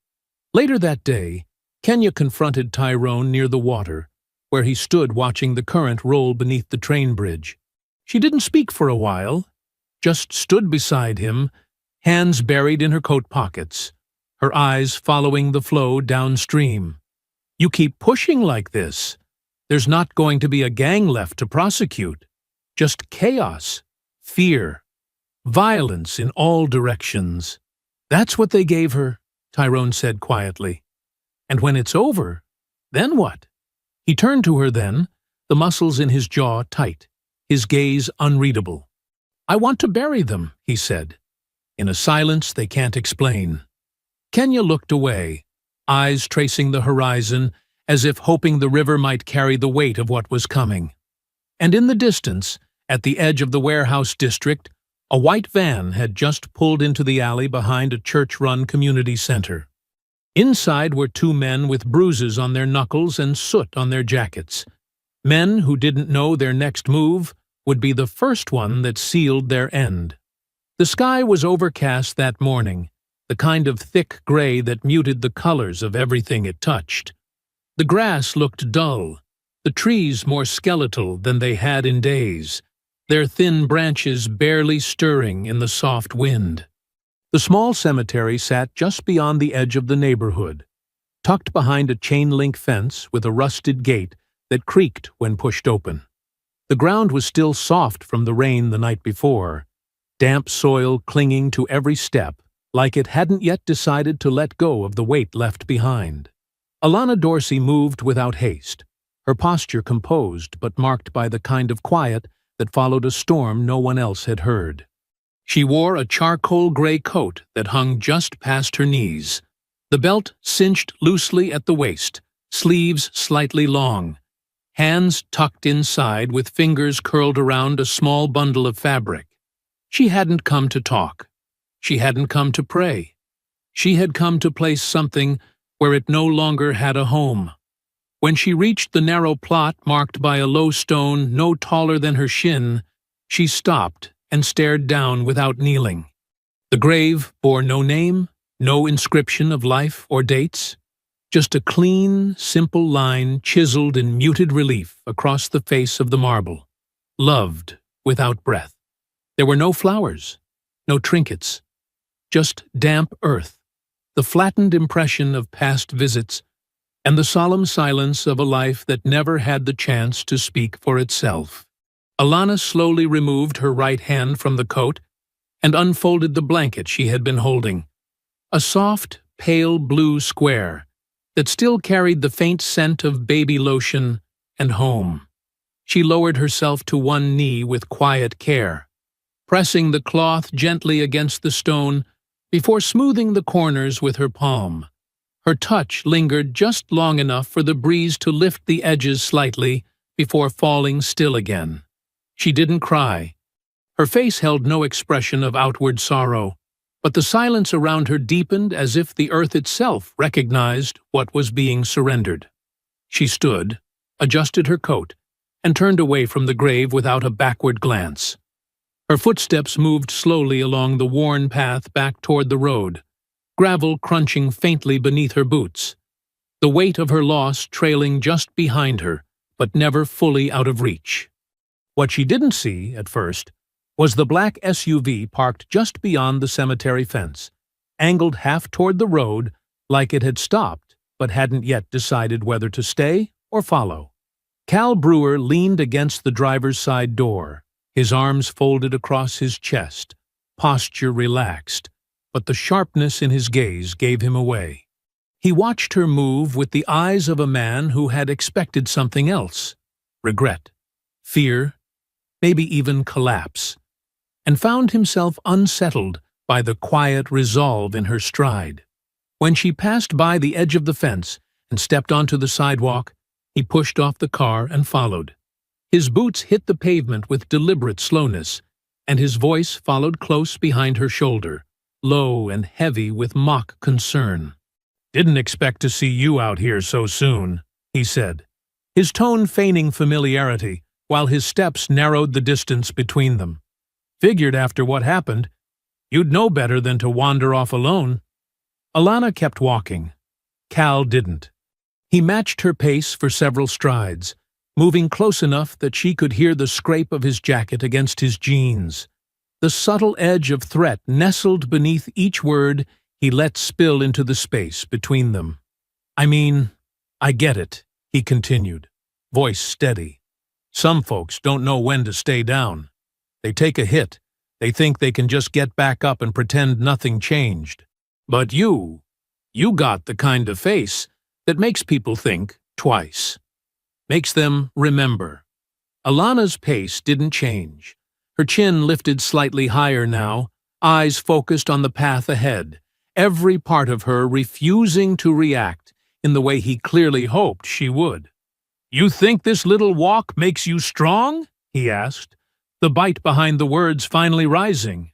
Later that day, Kenya confronted Tyrone near the water, where he stood watching the current roll beneath the train bridge. She didn't speak for a while, just stood beside him, hands buried in her coat pockets, her eyes following the flow downstream. "You keep pushing like this. There's not going to be a gang left to prosecute. Just chaos, fear, violence in all directions." "That's what they gave her," Tyrone said quietly. "And when it's over, then what?" He turned to her then, the muscles in his jaw tight, his gaze unreadable. "I want to bury them," he said, in a silence they can't explain. Kenya looked away, eyes tracing the horizon, as if hoping the river might carry the weight of what was coming. And in the distance, at the edge of the warehouse district, a white van had just pulled into the alley behind a church-run community center. Inside were two men with bruises on their knuckles and soot on their jackets. Men who didn't know their next move would be the first one that sealed their end. The sky was overcast that morning, the kind of thick gray that muted the colors of everything it touched. The grass looked dull, the trees more skeletal than they had in days, their thin branches barely stirring in the soft wind. The small cemetery sat just beyond the edge of the neighborhood, tucked behind a chain-link fence with a rusted gate that creaked when pushed open. The ground was still soft from the rain the night before, damp soil clinging to every step, like it hadn't yet decided to let go of the weight left behind. Alana Dorsey moved without haste, her posture composed but marked by the kind of quiet that followed a storm no one else had heard. She wore a charcoal gray coat that hung just past her knees, the belt cinched loosely at the waist, sleeves slightly long, hands tucked inside with fingers curled around a small bundle of fabric. She hadn't come to talk. She hadn't come to pray. She had come to place something where it no longer had a home. When she reached the narrow plot marked by a low stone no taller than her shin, she stopped and stared down without kneeling. The grave bore no name, no inscription of life or dates, just a clean, simple line chiseled in muted relief across the face of the marble. Loved without breath. There were no flowers, no trinkets, just damp earth, the flattened impression of past visits, and the solemn silence of a life that never had the chance to speak for itself. Alana slowly removed her right hand from the coat and unfolded the blanket she had been holding, a soft, pale blue square that still carried the faint scent of baby lotion and home. She lowered herself to one knee with quiet care, pressing the cloth gently against the stone before smoothing the corners with her palm. Her touch lingered just long enough for the breeze to lift the edges slightly before falling still again. She didn't cry. Her face held no expression of outward sorrow, but the silence around her deepened as if the earth itself recognized what was being surrendered. She stood, adjusted her coat, and turned away from the grave without a backward glance. Her footsteps moved slowly along the worn path back toward the road, gravel crunching faintly beneath her boots, the weight of her loss trailing just behind her, but never fully out of reach. What she didn't see, at first, was the black SUV parked just beyond the cemetery fence, angled half toward the road like it had stopped but hadn't yet decided whether to stay or follow. Cal Brewer leaned against the driver's side door, his arms folded across his chest, posture relaxed, but the sharpness in his gaze gave him away. He watched her move with the eyes of a man who had expected something else, regret, fear, maybe even collapse, and found himself unsettled by the quiet resolve in her stride. When she passed by the edge of the fence and stepped onto the sidewalk, he pushed off the car and followed. His boots hit the pavement with deliberate slowness, and his voice followed close behind her shoulder, low and heavy with mock concern. "Didn't expect to see you out here so soon," he said, his tone feigning familiarity, while his steps narrowed the distance between them. "Figured after what happened, you'd know better than to wander off alone." Alana kept walking. Cal didn't. He matched her pace for several strides, moving close enough that she could hear the scrape of his jacket against his jeans, the subtle edge of threat nestled beneath each word he let spill into the space between them. "I mean, I get it," he continued, voice steady. "Some folks don't know when to stay down. They take a hit, they think they can just get back up and pretend nothing changed. But you got the kind of face that makes people think twice." makes them remember. Alana's pace didn't change. Her chin lifted slightly higher now, eyes focused on the path ahead, every part of her refusing to react in the way he clearly hoped she would. "You think this little walk makes you strong?" he asked, the bite behind the words finally rising.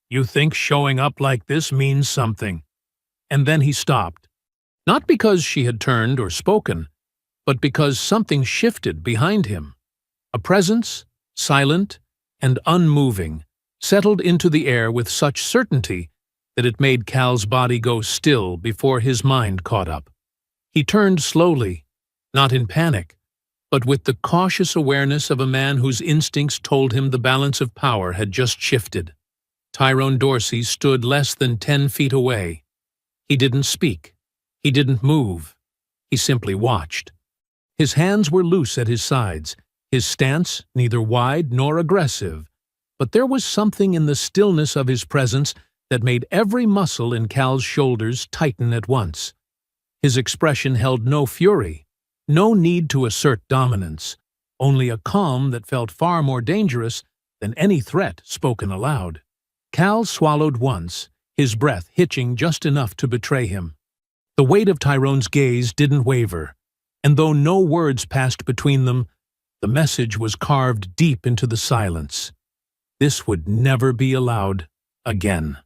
"You think showing up like this means something?" And then he stopped. Not because she had turned or spoken, but because something shifted behind him. A presence, silent and unmoving, settled into the air with such certainty that it made Cal's body go still before his mind caught up. He turned slowly, not in panic, but with the cautious awareness of a man whose instincts told him the balance of power had just shifted. Tyrone Dorsey stood less than 10 feet away. He didn't speak. He didn't move. He simply watched. His hands were loose at his sides, his stance neither wide nor aggressive, but there was something in the stillness of his presence that made every muscle in Cal's shoulders tighten at once. His expression held no fury, no need to assert dominance, only a calm that felt far more dangerous than any threat spoken aloud. Cal swallowed once, his breath hitching just enough to betray him. The weight of Tyrone's gaze didn't waver, and though no words passed between them, the message was carved deep into the silence. This would never be allowed again.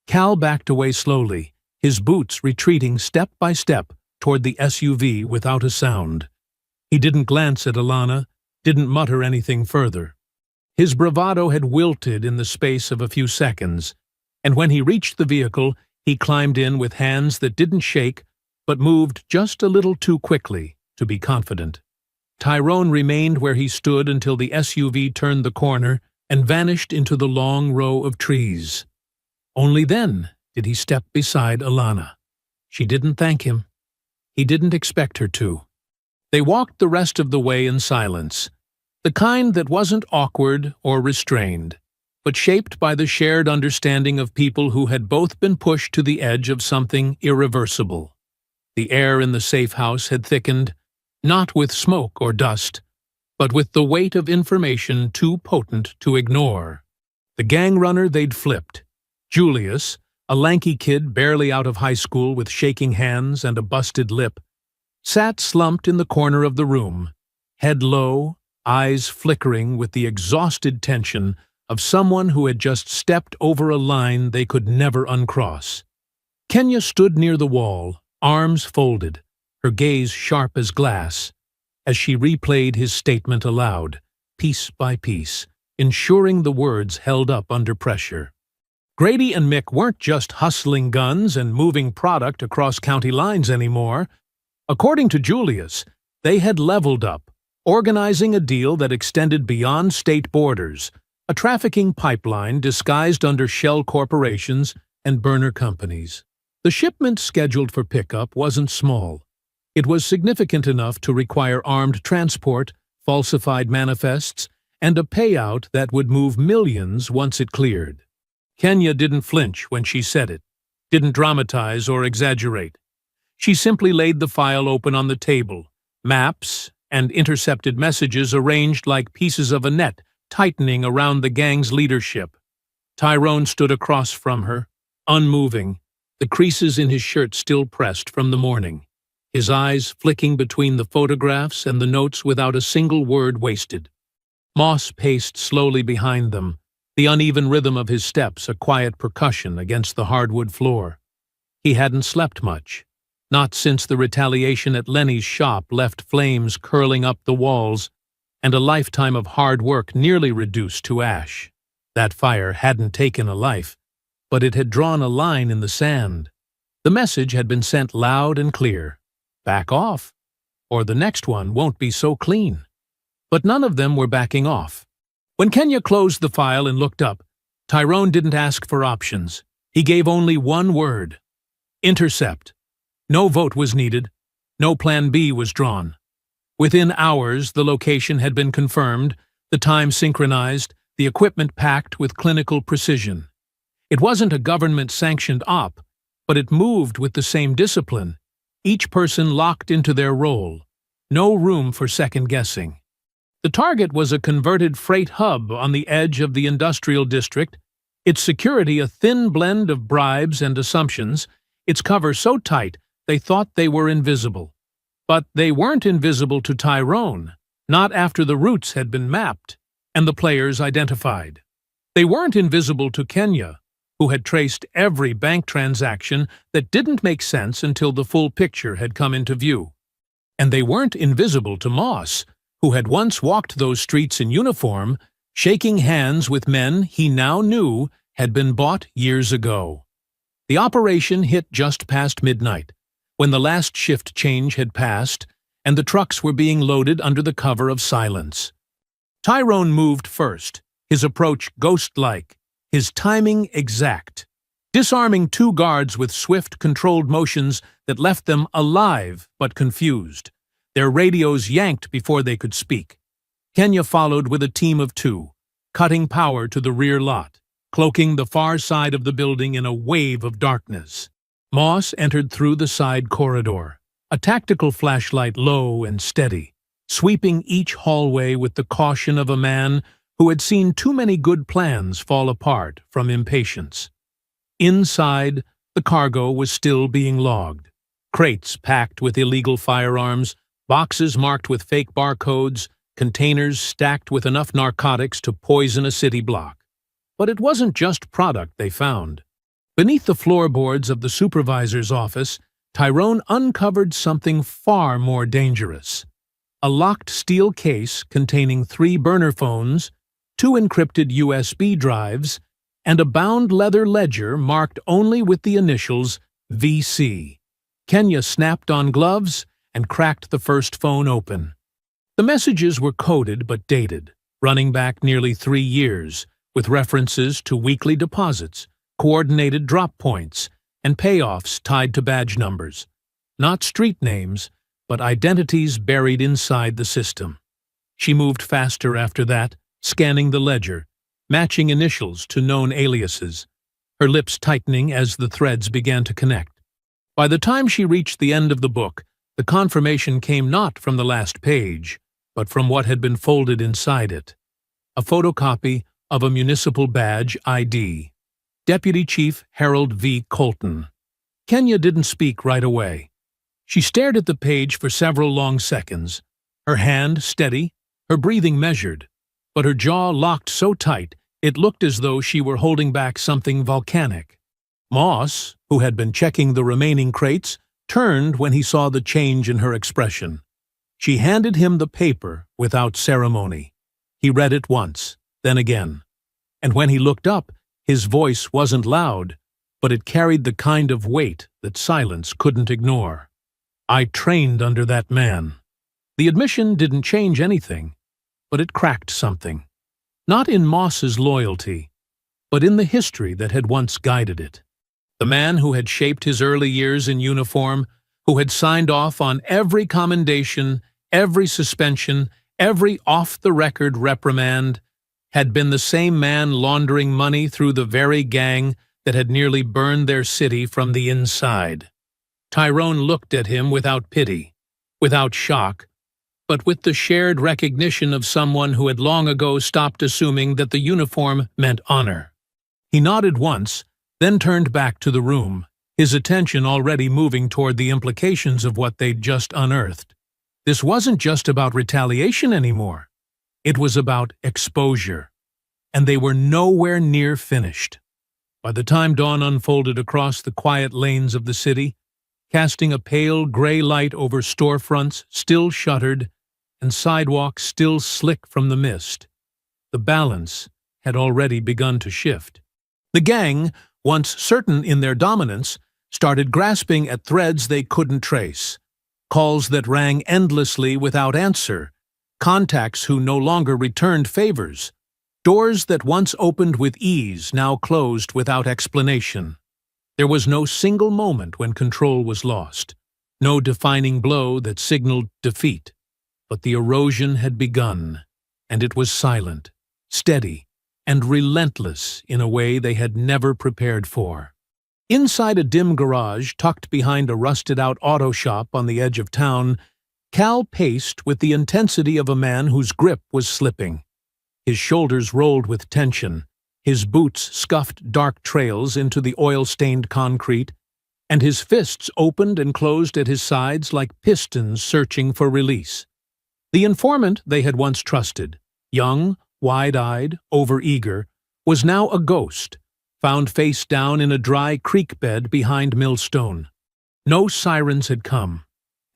Cal backed away slowly, his boots retreating step by step toward the SUV without a sound. He didn't glance at Alana, didn't mutter anything further. His bravado had wilted in the space of a few seconds, and when he reached the vehicle, he climbed in with hands that didn't shake but moved just a little too quickly to be confident. Tyrone remained where he stood until the SUV turned the corner and vanished into the long row of trees. Only then did he step beside Alana. She didn't thank him. He didn't expect her to. They walked the rest of the way in silence, the kind that wasn't awkward or restrained, but shaped by the shared understanding of people who had both been pushed to the edge of something irreversible. The air in the safe house had thickened, not with smoke or dust, but with the weight of information too potent to ignore. The gang runner they'd flipped, Julius, a lanky kid barely out of high school with shaking hands and a busted lip, sat slumped in the corner of the room, head low, eyes flickering with the exhausted tension of someone who had just stepped over a line they could never uncross. Kenya stood near the wall, arms folded, her gaze sharp as glass, as she replayed his statement aloud, piece by piece, ensuring the words held up under pressure. Grady and Mick weren't just hustling guns and moving product across county lines anymore. According to Julius, they had leveled up, organizing a deal that extended beyond state borders, a trafficking pipeline disguised under shell corporations and burner companies. The shipment scheduled for pickup wasn't small. It was significant enough to require armed transport, falsified manifests, and a payout that would move millions once it cleared. Kenya didn't flinch when she said it, didn't dramatize or exaggerate. She simply laid the file open on the table, maps and intercepted messages arranged like pieces of a net tightening around the gang's leadership. Tyrone stood across from her, unmoving, the creases in his shirt still pressed from the morning, his eyes flicking between the photographs and the notes without a single word wasted. Moss paced slowly behind them, the uneven rhythm of his steps a quiet percussion against the hardwood floor. He hadn't slept much, not since the retaliation at Lenny's shop left flames curling up the walls and a lifetime of hard work nearly reduced to ash. That fire hadn't taken a life, but it had drawn a line in the sand. The message had been sent loud and clear. Back off, or the next one won't be so clean. But none of them were backing off. When Kenya closed the file and looked up, Tyrone didn't ask for options. He gave only one word: intercept. No vote was needed. No plan B was drawn. Within hours, the location had been confirmed, the time synchronized, the equipment packed with clinical precision. It wasn't a government-sanctioned op, but it moved with the same discipline, each person locked into their role, No room for second-guessing. The target was a converted freight hub on the edge of the industrial district, its security a thin blend of bribes and assumptions, its cover so tight they thought they were invisible. But they weren't invisible to Tyrone, not after the routes had been mapped and the players identified. They weren't invisible to Kenya, who had traced every bank transaction that didn't make sense until the full picture had come into view. And they weren't invisible to Moss, who had once walked those streets in uniform, shaking hands with men he now knew had been bought years ago. The operation hit just past midnight, when the last shift change had passed and the trucks were being loaded under the cover of silence. Tyrone moved first, his approach ghost-like, his timing exact, disarming two guards with swift, controlled motions that left them alive but confused, their radios yanked before they could speak. Kenya followed with a team of two, cutting power to the rear lot, cloaking the far side of the building in a wave of darkness. Moss entered through the side corridor, a tactical flashlight low and steady, sweeping each hallway with the caution of a man who had seen too many good plans fall apart from impatience. Inside, the cargo was still being logged. Crates packed with illegal firearms, boxes marked with fake barcodes, containers stacked with enough narcotics to poison a city block. But it wasn't just product they found. Beneath the floorboards of the supervisor's office, Tyrone uncovered something far more dangerous. A locked steel case containing 3 burner phones, 2 encrypted USB drives, and a bound leather ledger marked only with the initials VC. Kenya snapped on gloves and cracked the first phone open. The messages were coded but dated, running back nearly 3 years, with references to weekly deposits, coordinated drop points, and payoffs tied to badge numbers. Not street names, but identities buried inside the system. She moved faster after that, scanning the ledger, matching initials to known aliases, her lips tightening as the threads began to connect. By the time she reached the end of the book, the confirmation came not from the last page, but from what had been folded inside it. A photocopy of a municipal badge ID. Deputy Chief Harold V. Colton. Kenya didn't speak right away. She stared at the page for several long seconds, her hand steady, her breathing measured, but her jaw locked so tight it looked as though she were holding back something volcanic. Moss, who had been checking the remaining crates, turned when he saw the change in her expression. She handed him the paper without ceremony. He read it once, then again. And when he looked up, his voice wasn't loud, but it carried the kind of weight that silence couldn't ignore. I trained under that man. The admission didn't change anything, but it cracked something. Not in Moss's loyalty, but in the history that had once guided it. The man who had shaped his early years in uniform, who had signed off on every commendation, every suspension, every off-the-record reprimand, had been the same man laundering money through the very gang that had nearly burned their city from the inside. Tyrone looked at him without pity, without shock, but with the shared recognition of someone who had long ago stopped assuming that the uniform meant honor. He nodded once, then turned back to the room, his attention already moving toward the implications of what they'd just unearthed. This wasn't just about retaliation anymore. It was about exposure, and they were nowhere near finished. By the time dawn unfolded across the quiet lanes of the city, casting a pale gray light over storefronts still shuttered and sidewalks still slick from the mist, the balance had already begun to shift. The gang, once certain in their dominance, started grasping at threads they couldn't trace, calls that rang endlessly without answer, contacts who no longer returned favors, doors that once opened with ease now closed without explanation. There was no single moment when control was lost, no defining blow that signaled defeat. But the erosion had begun, and it was silent, steady, and relentless in a way they had never prepared for. Inside a dim garage tucked behind a rusted-out auto shop on the edge of town, Cal paced with the intensity of a man whose grip was slipping. His shoulders rolled with tension, his boots scuffed dark trails into the oil-stained concrete, and his fists opened and closed at his sides like pistons searching for release. The informant they had once trusted, young, wide-eyed, overeager, was now a ghost, found face down in a dry creek bed behind Millstone. No sirens had come,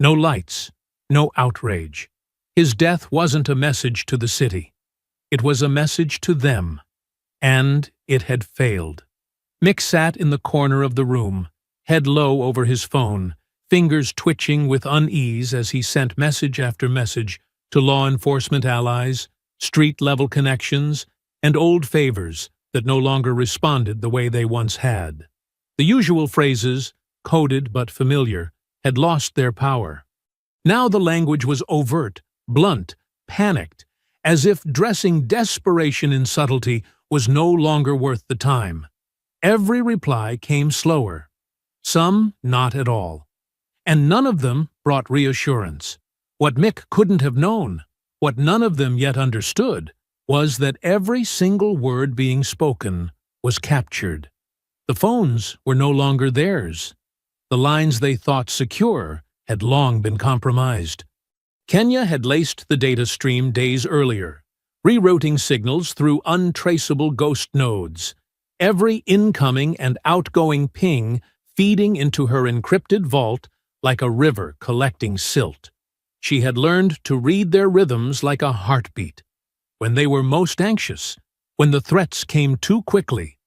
no lights, no outrage. His death wasn't a message to the city. It was a message to them. And it had failed. Mick sat in the corner of the room, head low over his phone, fingers twitching with unease as he sent message after message to law enforcement allies, street-level connections, and old favors that no longer responded the way they once had. The usual phrases, coded but familiar, had lost their power. Now the language was overt, blunt, panicked, as if dressing desperation in subtlety was no longer worth the time. Every reply came slower, some not at all. And none of them brought reassurance. What Mick couldn't have known, what none of them yet understood, was that every single word being spoken was captured. The phones were no longer theirs. The lines they thought secure had long been compromised. Kenya had laced the data stream days earlier, rerouting signals through untraceable ghost nodes, every incoming and outgoing ping feeding into her encrypted vault like a river collecting silt. She had learned to read their rhythms like a heartbeat. When they were most anxious, when the threats came too quickly,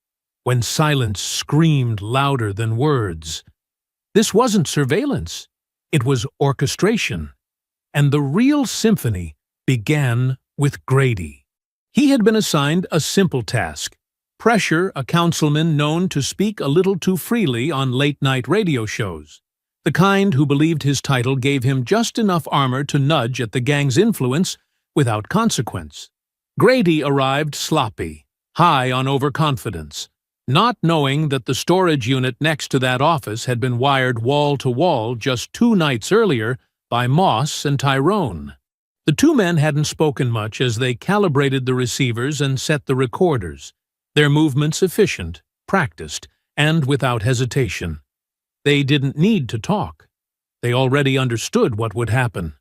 when silence screamed louder than words. This wasn't surveillance. It was orchestration. And the real symphony began with Grady. He had been assigned a simple task: pressure a councilman known to speak a little too freely on late-night radio shows, the kind who believed his title gave him just enough armor to nudge at the gang's influence without consequence. Grady arrived sloppy, high on overconfidence, not knowing that the storage unit next to that office had been wired wall-to-wall just 2 nights earlier by Moss and Tyrone. The two men hadn't spoken much as they calibrated the receivers and set the recorders, their movements efficient, practiced, and without hesitation. They didn't need to talk. They already understood what would happen.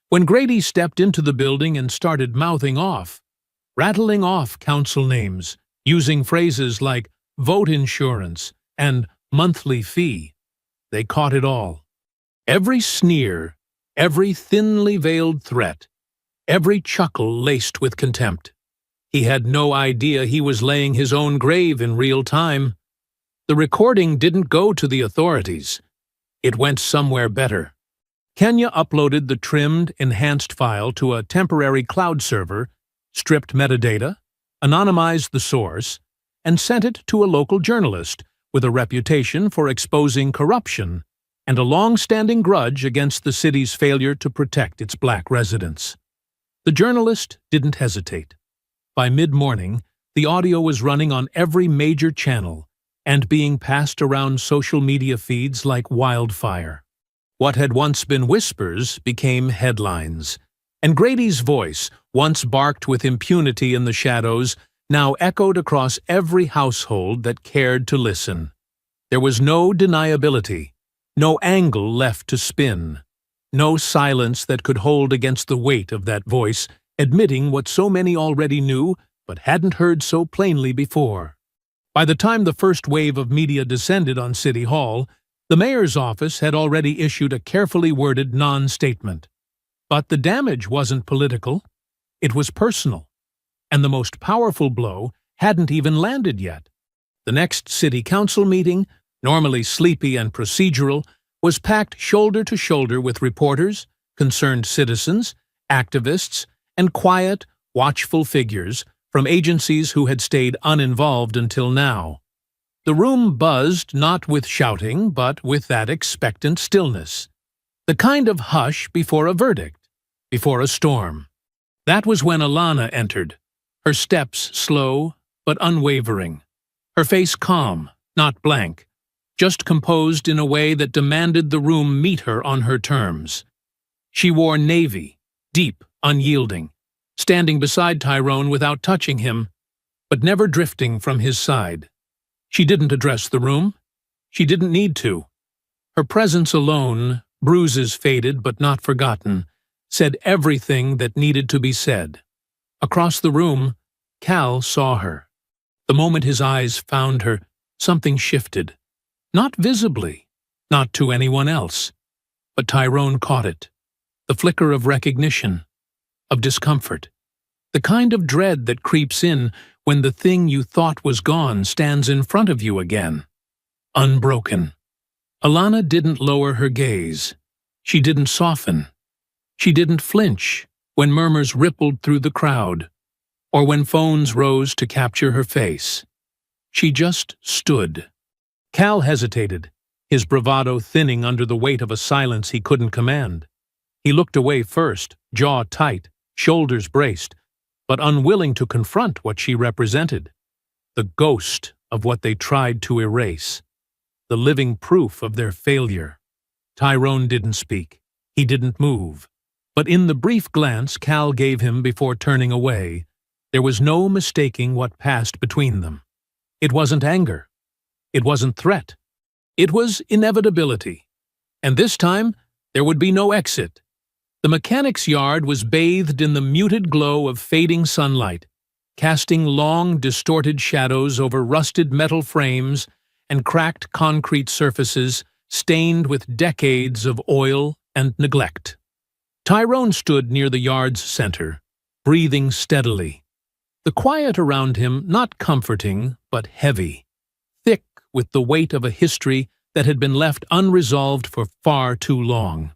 When Grady stepped into the building and started mouthing off, rattling off council names, using phrases like vote insurance and monthly fee, they caught it all. Every sneer, every thinly veiled threat, every chuckle laced with contempt. He had no idea he was laying his own grave in real time. The recording didn't go to the authorities. It went somewhere better. Kenya uploaded the trimmed, enhanced file to a temporary cloud server, stripped metadata, anonymized the source, and sent it to a local journalist with a reputation for exposing corruption and a long-standing grudge against the city's failure to protect its black residents. The journalist didn't hesitate. By mid-morning, the audio was running on every major channel and being passed around social media feeds like wildfire. What had once been whispers became headlines, and Grady's voice, once barked with impunity in the shadows, now echoed across every household that cared to listen. There was no deniability, no angle left to spin, no silence that could hold against the weight of that voice, admitting what so many already knew but hadn't heard so plainly before. By the time the first wave of media descended on City Hall, the mayor's office had already issued a carefully worded non-statement. But the damage wasn't political, it was personal. And the most powerful blow hadn't even landed yet. The next city council meeting, normally sleepy and procedural, was packed shoulder to shoulder with reporters, concerned citizens, activists, and quiet, watchful figures from agencies who had stayed uninvolved until now. The room buzzed not with shouting, but with that expectant stillness. The kind of hush before a verdict, before a storm. That was when Alana entered, her steps slow but unwavering, her face calm, not blank, just composed in a way that demanded the room meet her on her terms. She wore navy, deep, unyielding, standing beside Tyrone without touching him, but never drifting from his side. She didn't address the room. She didn't need to. Her presence alone, bruises faded but not forgotten, said everything that needed to be said. Across the room, Cal saw her. The moment his eyes found her, something shifted. Not visibly, not to anyone else, but Tyrone caught it. The flicker of recognition, of discomfort. The kind of dread that creeps in when the thing you thought was gone stands in front of you again. Unbroken. Alana didn't lower her gaze. She didn't soften. She didn't flinch when murmurs rippled through the crowd, or when phones rose to capture her face. She just stood. Cal hesitated, his bravado thinning under the weight of a silence he couldn't command. He looked away first, jaw tight, shoulders braced, but unwilling to confront what she represented. The ghost of what they tried to erase. The living proof of their failure. Tyrone didn't speak. He didn't move. But in the brief glance Cal gave him before turning away, there was no mistaking what passed between them. It wasn't anger. It wasn't threat. It was inevitability. And this time, there would be no exit. The mechanic's yard was bathed in the muted glow of fading sunlight, casting long, distorted shadows over rusted metal frames and cracked concrete surfaces stained with decades of oil and neglect. Tyrone stood near the yard's center, breathing steadily. The quiet around him not comforting, but heavy, thick with the weight of a history that had been left unresolved for far too long.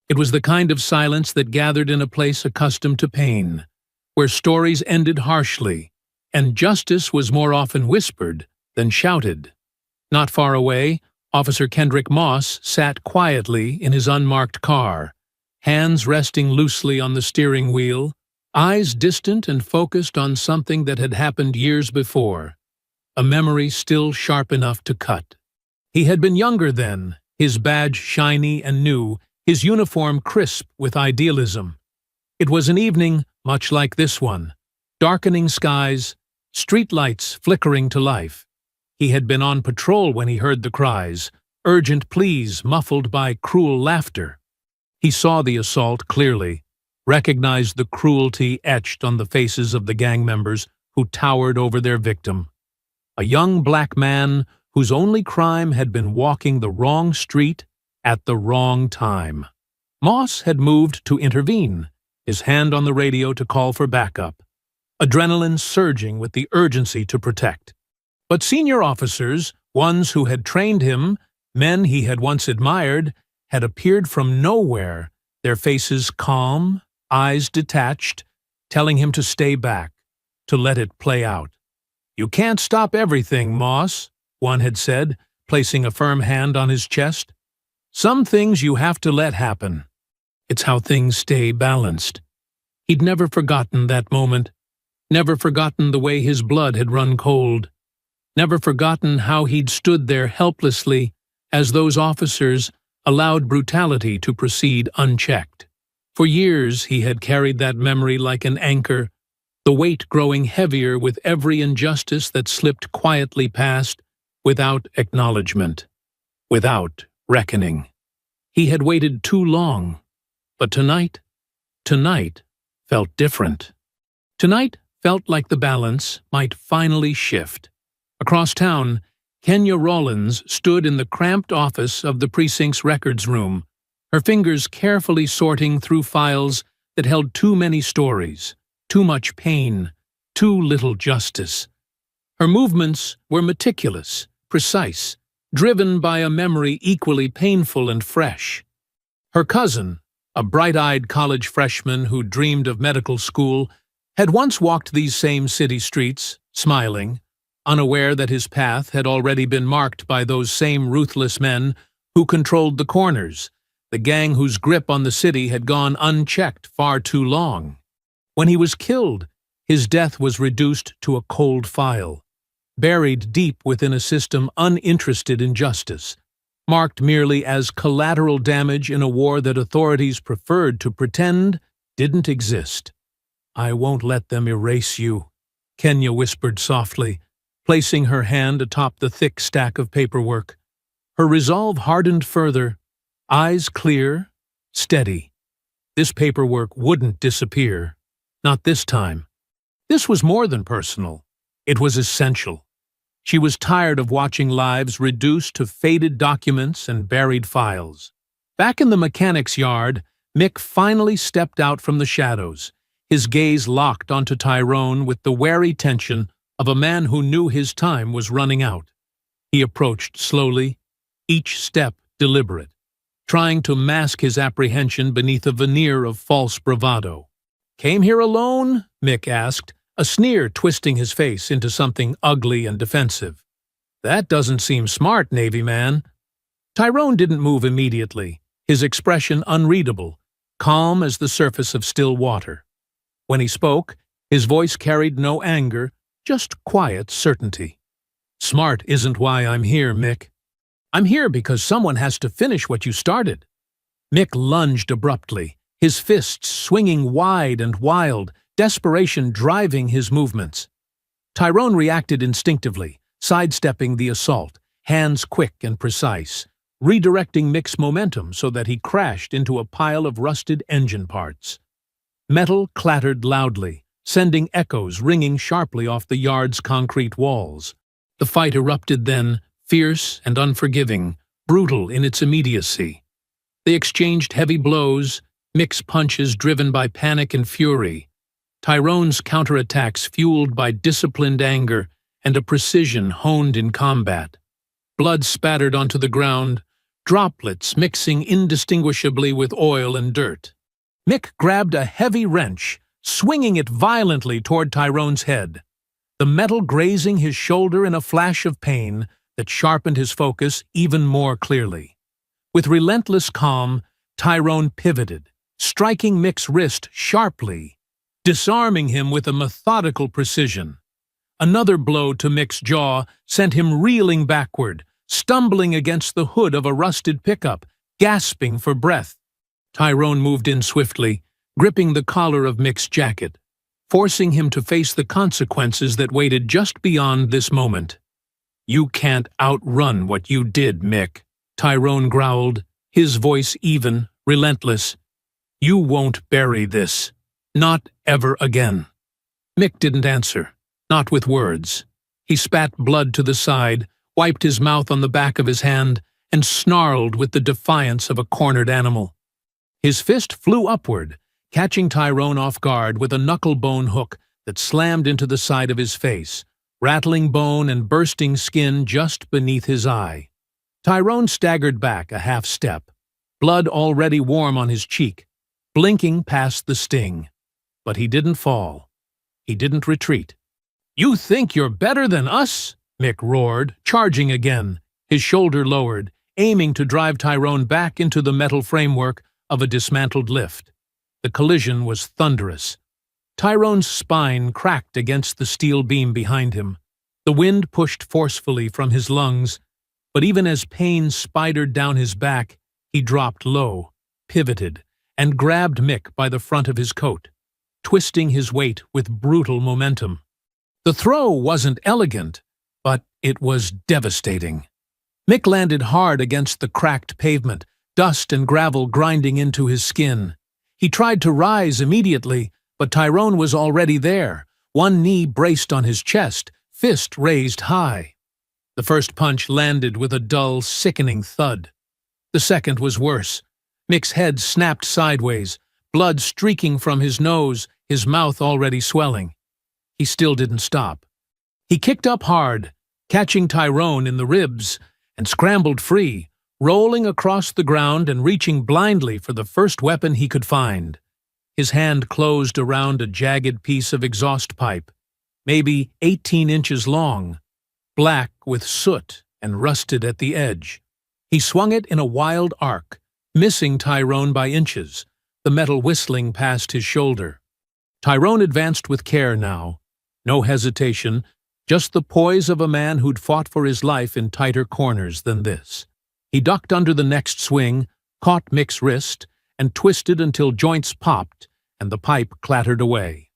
It was the kind of silence that gathered in a place accustomed to pain, where stories ended harshly, and justice was more often whispered than shouted. Not far away, Officer Kendrick Moss sat quietly in his unmarked car, hands resting loosely on the steering wheel, eyes distant and focused on something that had happened years before, a memory still sharp enough to cut. He had been younger then, his badge shiny and new, his uniform crisp with idealism. It was an evening much like this one, darkening skies, streetlights flickering to life. He had been on patrol when he heard the cries, urgent pleas muffled by cruel laughter. He saw the assault clearly, recognized the cruelty etched on the faces of the gang members who towered over their victim. A young black man whose only crime had been walking the wrong street at the wrong time. Moss had moved to intervene, his hand on the radio to call for backup, adrenaline surging with the urgency to protect. But senior officers, ones who had trained him, men he had once admired, had appeared from nowhere, their faces calm, eyes detached, telling him to stay back, to let it play out. "You can't stop everything, Moss," one had said, placing a firm hand on his chest. "Some things you have to let happen. It's how things stay balanced." He'd never forgotten that moment, never forgotten the way his blood had run cold, never forgotten how he'd stood there helplessly as those officers allowed brutality to proceed unchecked. For years he had carried that memory like an anchor, the weight growing heavier with every injustice that slipped quietly past without acknowledgement, without reckoning. He had waited too long, but tonight felt different. Tonight felt like the balance might finally shift. Across town, Kenya Rollins stood in the cramped office of the precinct's records room, her fingers carefully sorting through files that held too many stories, too much pain, too little justice. Her movements were meticulous, precise, driven by a memory equally painful and fresh. Her cousin, a bright-eyed college freshman who dreamed of medical school, had once walked these same city streets, smiling, unaware that his path had already been marked by those same ruthless men who controlled the corners, the gang whose grip on the city had gone unchecked far too long. When he was killed, his death was reduced to a cold file, buried deep within a system uninterested in justice, marked merely as collateral damage in a war that authorities preferred to pretend didn't exist. "I won't let them erase you," Kenya whispered softly, placing her hand atop the thick stack of paperwork. Her resolve hardened further, eyes clear, steady. This paperwork wouldn't disappear. Not this time. This was more than personal. It was essential. She was tired of watching lives reduced to faded documents and buried files. Back in the mechanic's yard, Mick finally stepped out from the shadows, his gaze locked onto Tyrone with the wary tension of a man who knew his time was running out. He approached slowly, each step deliberate, trying to mask his apprehension beneath a veneer of false bravado. "Came here alone?" Mick asked, a sneer twisting his face into something ugly and defensive. "That doesn't seem smart, Navy man." Tyrone didn't move immediately, his expression unreadable, calm as the surface of still water. When he spoke, his voice carried no anger, just quiet certainty. "Smart isn't why I'm here, Mick. I'm here because someone has to finish what you started." Mick lunged abruptly, his fists swinging wide and wild, desperation driving his movements. Tyrone reacted instinctively, sidestepping the assault, hands quick and precise, redirecting Mick's momentum so that he crashed into a pile of rusted engine parts. Metal clattered loudly, sending echoes ringing sharply off the yard's concrete walls. The fight erupted then, fierce and unforgiving, brutal in its immediacy. They exchanged heavy blows, Mick's punches driven by panic and fury, Tyrone's counterattacks fueled by disciplined anger and a precision honed in combat. Blood spattered onto the ground, droplets mixing indistinguishably with oil and dirt. Mick grabbed a heavy wrench, swinging it violently toward Tyrone's head, the metal grazing his shoulder in a flash of pain that sharpened his focus even more clearly. With relentless calm, Tyrone pivoted, striking Mick's wrist sharply, disarming him with a methodical precision. Another blow to Mick's jaw sent him reeling backward, stumbling against the hood of a rusted pickup, gasping for breath. Tyrone moved in swiftly, gripping the collar of Mick's jacket, forcing him to face the consequences that waited just beyond this moment. "You can't outrun what you did, Mick," Tyrone growled, his voice even, relentless. "You won't bury this. Not ever again." Mick didn't answer, not with words. He spat blood to the side, wiped his mouth on the back of his hand, and snarled with the defiance of a cornered animal. His fist flew upward, catching Tyrone off guard with a knuckle-bone hook that slammed into the side of his face, rattling bone and bursting skin just beneath his eye. Tyrone staggered back a half step, blood already warm on his cheek, blinking past the sting. But he didn't fall. He didn't retreat. "You think you're better than us?" Mick roared, charging again, his shoulder lowered, aiming to drive Tyrone back into the metal framework of a dismantled lift. The collision was thunderous. Tyrone's spine cracked against the steel beam behind him. The wind pushed forcefully from his lungs, but even as pain spidered down his back, he dropped low, pivoted, and grabbed Mick by the front of his coat, twisting his weight with brutal momentum. The throw wasn't elegant, but it was devastating. Mick landed hard against the cracked pavement, dust and gravel grinding into his skin. He tried to rise immediately, but Tyrone was already there, one knee braced on his chest, fist raised high. The first punch landed with a dull, sickening thud. The second was worse. Mick's head snapped sideways, blood streaking from his nose, his mouth already swelling. He still didn't stop. He kicked up hard, catching Tyrone in the ribs, and scrambled free, rolling across the ground and reaching blindly for the first weapon he could find. His hand closed around a jagged piece of exhaust pipe, maybe 18 inches long, black with soot and rusted at the edge. He swung it in a wild arc, missing Tyrone by inches, the metal whistling past his shoulder. Tyrone advanced with care now. No hesitation, just the poise of a man who'd fought for his life in tighter corners than this. He ducked under the next swing, caught Mick's wrist, and twisted until joints popped and the pipe clattered away.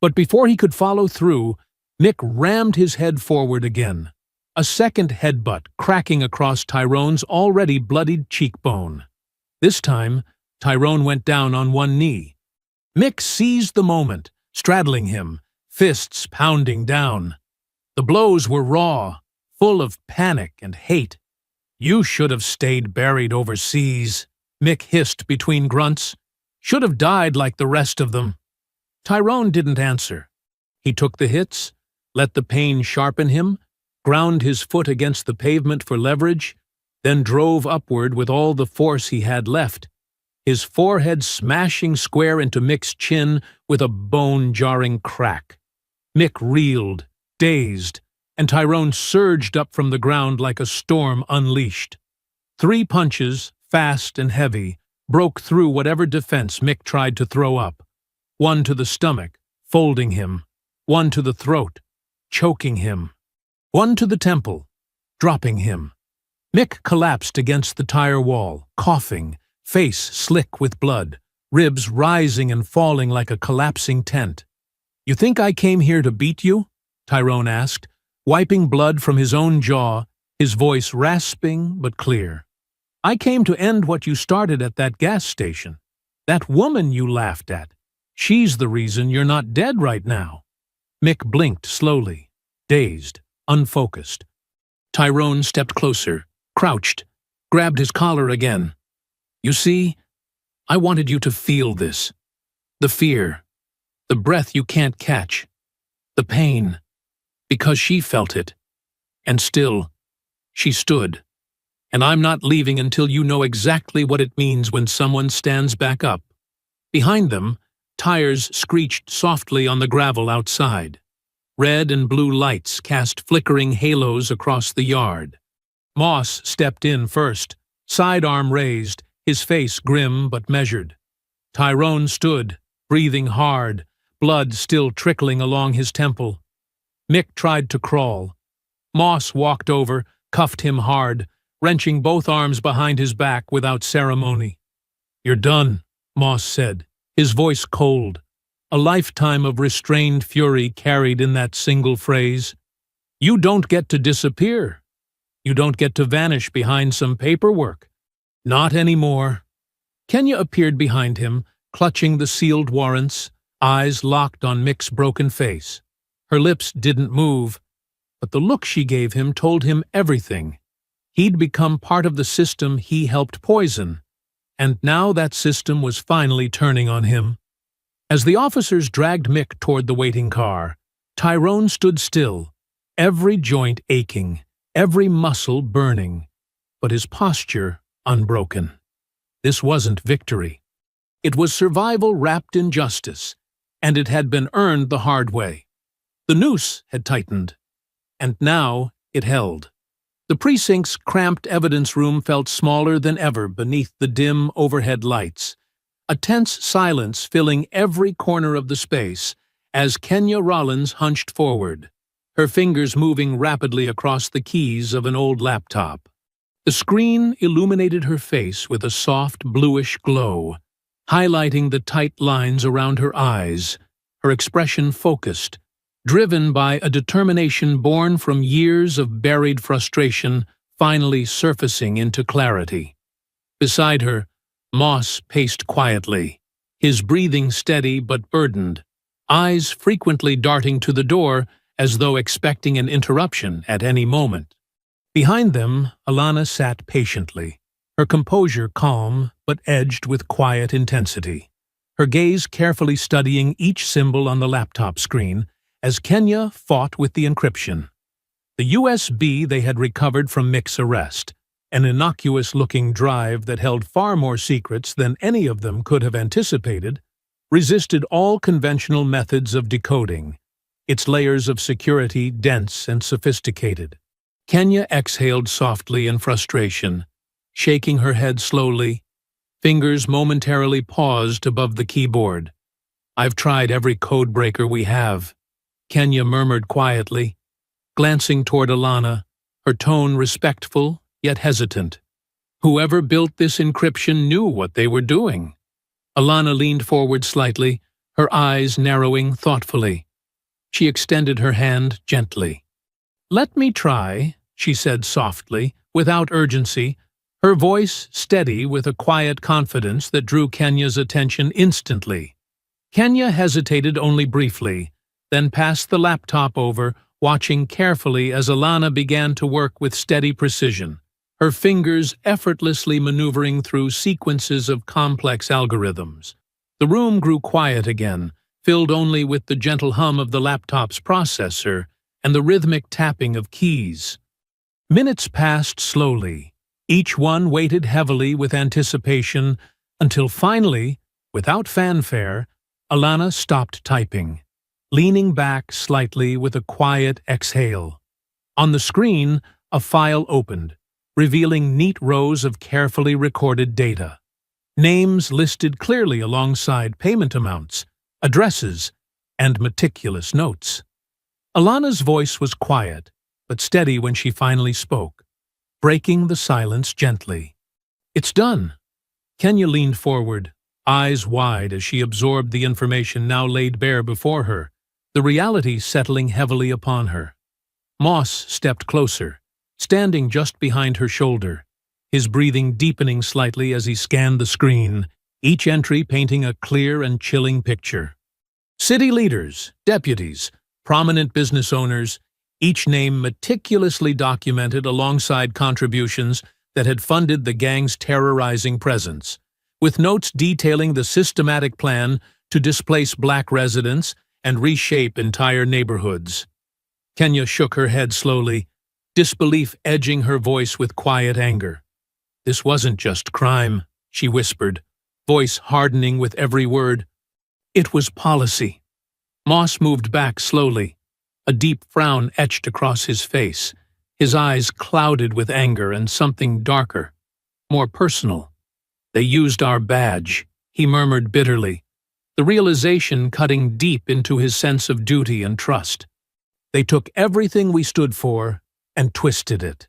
But before he could follow through, Mick rammed his head forward again, a second headbutt cracking across Tyrone's already bloodied cheekbone. This time, Tyrone went down on one knee. Mick seized the moment, straddling him, fists pounding down. The blows were raw, full of panic and hate. "You should have stayed buried overseas," Mick hissed between grunts. "Should have died like the rest of them." Tyrone didn't answer. He took the hits, let the pain sharpen him, ground his foot against the pavement for leverage, then drove upward with all the force he had left, his forehead smashing square into Mick's chin with a bone-jarring crack. Mick reeled, dazed, and Tyrone surged up from the ground like a storm unleashed. 3 punches, fast and heavy, broke through whatever defense Mick tried to throw up. One to the stomach, folding him. One to the throat, choking him. One to the temple, dropping him. Mick collapsed against the tire wall, coughing, face slick with blood, ribs rising and falling like a collapsing tent. "You think I came here to beat you?" Tyrone asked, wiping blood from his own jaw, his voice rasping but clear. "I came to end what you started at that gas station. That woman you laughed at. She's the reason you're not dead right now." Mick blinked slowly, dazed, unfocused. Tyrone stepped closer, crouched, grabbed his collar again. "You see, I wanted you to feel this. The fear, the breath you can't catch, the pain, because she felt it. And still, she stood. And I'm not leaving until you know exactly what it means when someone stands back up." Behind them, tires screeched softly on the gravel outside. Red and blue lights cast flickering halos across the yard. Moss stepped in first, sidearm raised, his face grim but measured. Tyrone stood, breathing hard, blood still trickling along his temple. Mick tried to crawl. Moss walked over, cuffed him hard, wrenching both arms behind his back without ceremony. "You're done," Moss said, his voice cold, a lifetime of restrained fury carried in that single phrase. "You don't get to disappear. You don't get to vanish behind some paperwork. Not anymore." Kenya appeared behind him, clutching the sealed warrants, eyes locked on Mick's broken face. Her lips didn't move, but the look she gave him told him everything. He'd become part of the system he helped poison, and now that system was finally turning on him. As the officers dragged Mick toward the waiting car, Tyrone stood still, every joint aching, every muscle burning, but his posture unbroken. This wasn't victory. It was survival wrapped in justice, and it had been earned the hard way. The noose had tightened, and now it held. The precinct's cramped evidence room felt smaller than ever beneath the dim overhead lights, a tense silence filling every corner of the space as Kenya Rollins hunched forward, her fingers moving rapidly across the keys of an old laptop. The screen illuminated her face with a soft bluish glow, highlighting the tight lines around her eyes, her expression focused, driven by a determination born from years of buried frustration finally surfacing into clarity. Beside her, Moss paced quietly, his breathing steady but burdened, eyes frequently darting to the door as though expecting an interruption at any moment. Behind them, Alana sat patiently, her composure calm but edged with quiet intensity, her gaze carefully studying each symbol on the laptop screen as Kenya fought with the encryption. The USB they had recovered from Mick's arrest, an innocuous-looking drive that held far more secrets than any of them could have anticipated, resisted all conventional methods of decoding, its layers of security dense and sophisticated. Kenya exhaled softly in frustration, shaking her head slowly, fingers momentarily paused above the keyboard. "I've tried every code breaker we have," Kenya murmured quietly, glancing toward Alana, her tone respectful yet hesitant. Whoever built this encryption knew what they were doing. Alana leaned forward slightly, her eyes narrowing thoughtfully. She extended her hand gently. "Let me try," she said softly, without urgency, her voice steady with a quiet confidence that drew Kenya's attention instantly. Kenya hesitated only briefly, then passed the laptop over, watching carefully as Alana began to work with steady precision, her fingers effortlessly maneuvering through sequences of complex algorithms. The room grew quiet again, filled only with the gentle hum of the laptop's processor and the rhythmic tapping of keys. Minutes passed slowly. Each one waited heavily with anticipation until finally, without fanfare, Alana stopped typing, leaning back slightly with a quiet exhale. On the screen, a file opened, revealing neat rows of carefully recorded data. Names listed clearly alongside payment amounts, addresses, and meticulous notes. Alana's voice was quiet, but steady when she finally spoke, breaking the silence gently. "It's done." Kenya leaned forward, eyes wide as she absorbed the information now laid bare before her, the reality settling heavily upon her. Moss stepped closer, standing just behind her shoulder, his breathing deepening slightly as he scanned the screen, each entry painting a clear and chilling picture. City leaders, deputies, prominent business owners, each name meticulously documented alongside contributions that had funded the gang's terrorizing presence, with notes detailing the systematic plan to displace black residents and reshape entire neighborhoods. Kenya shook her head slowly, disbelief edging her voice with quiet anger. "This wasn't just crime," she whispered, voice hardening with every word. "It was policy." Moss moved back slowly, a deep frown etched across his face, his eyes clouded with anger and something darker, more personal. "They used our badge," he murmured bitterly, the realization cutting deep into his sense of duty and trust. "They took everything we stood for and twisted it."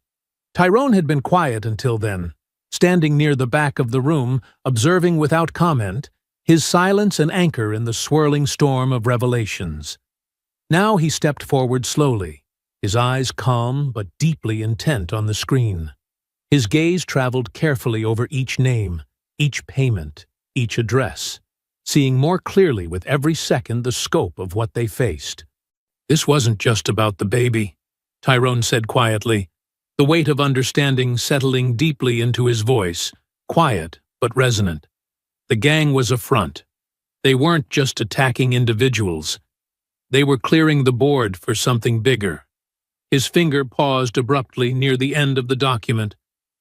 Tyrone had been quiet until then, standing near the back of the room, observing without comment, his silence an anchor in the swirling storm of revelations. Now he stepped forward slowly, his eyes calm but deeply intent on the screen. His gaze traveled carefully over each name, each payment, each address, seeing more clearly with every second the scope of what they faced. "This wasn't just about the baby," Tyrone said quietly, the weight of understanding settling deeply into his voice, quiet but resonant. The gang was a front. They weren't just attacking individuals. They were clearing the board for something bigger. His finger paused abruptly near the end of the document,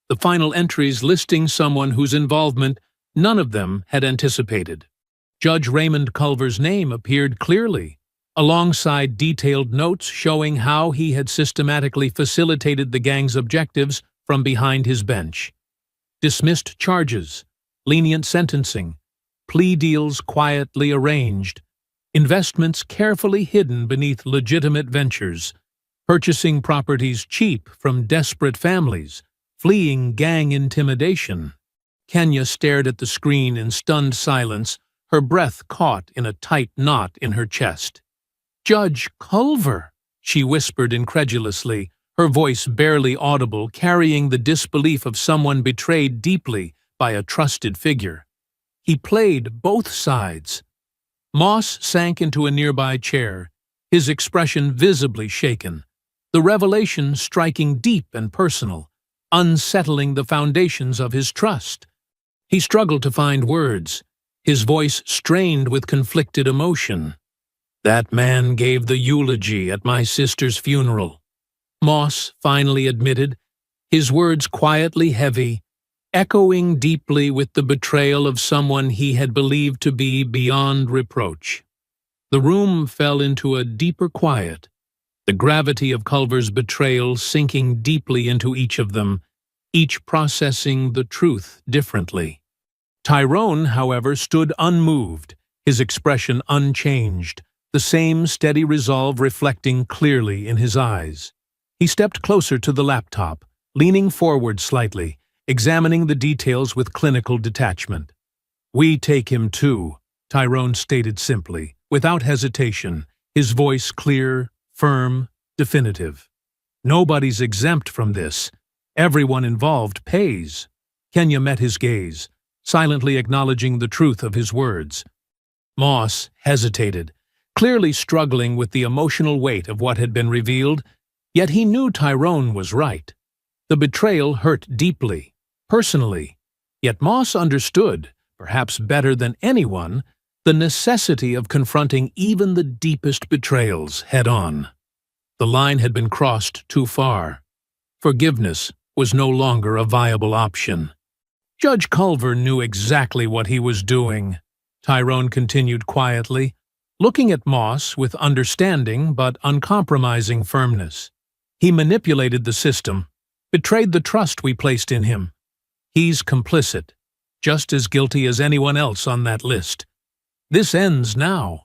the final entries listing someone whose involvement none of them had anticipated. Judge Raymond Culver's name appeared clearly, alongside detailed notes showing how he had systematically facilitated the gang's objectives from behind his bench. Dismissed charges, lenient sentencing, plea deals quietly arranged, investments carefully hidden beneath legitimate ventures, purchasing properties cheap from desperate families, fleeing gang intimidation. Kenya stared at the screen in stunned silence, her breath caught in a tight knot in her chest. "Judge Culver," she whispered incredulously, her voice barely audible, carrying the disbelief of someone betrayed deeply by a trusted figure. He played both sides. Moss sank into a nearby chair, his expression visibly shaken, the revelation striking deep and personal, unsettling the foundations of his trust. He struggled to find words, his voice strained with conflicted emotion. "That man gave the eulogy at my sister's funeral," Moss finally admitted, his words quietly heavy, echoing deeply with the betrayal of someone he had believed to be beyond reproach. The room fell into a deeper quiet, the gravity of Culver's betrayal sinking deeply into each of them, each processing the truth differently. Tyrone, however, stood unmoved, his expression unchanged, the same steady resolve reflecting clearly in his eyes. He stepped closer to the laptop, leaning forward slightly, examining the details with clinical detachment. "We take him too," Tyrone stated simply, without hesitation, his voice clear, firm, definitive. "Nobody's exempt from this. Everyone involved pays." Kenya met his gaze, silently acknowledging the truth of his words. Moss hesitated, clearly struggling with the emotional weight of what had been revealed, yet he knew Tyrone was right. The betrayal hurt deeply, personally, yet Moss understood, perhaps better than anyone, the necessity of confronting even the deepest betrayals head-on. The line had been crossed too far. Forgiveness was no longer a viable option. Judge Culver knew exactly what he was doing, Tyrone continued quietly, looking at Moss with understanding but uncompromising firmness. He manipulated the system, betrayed the trust we placed in him. He's complicit, just as guilty as anyone else on that list. This ends now.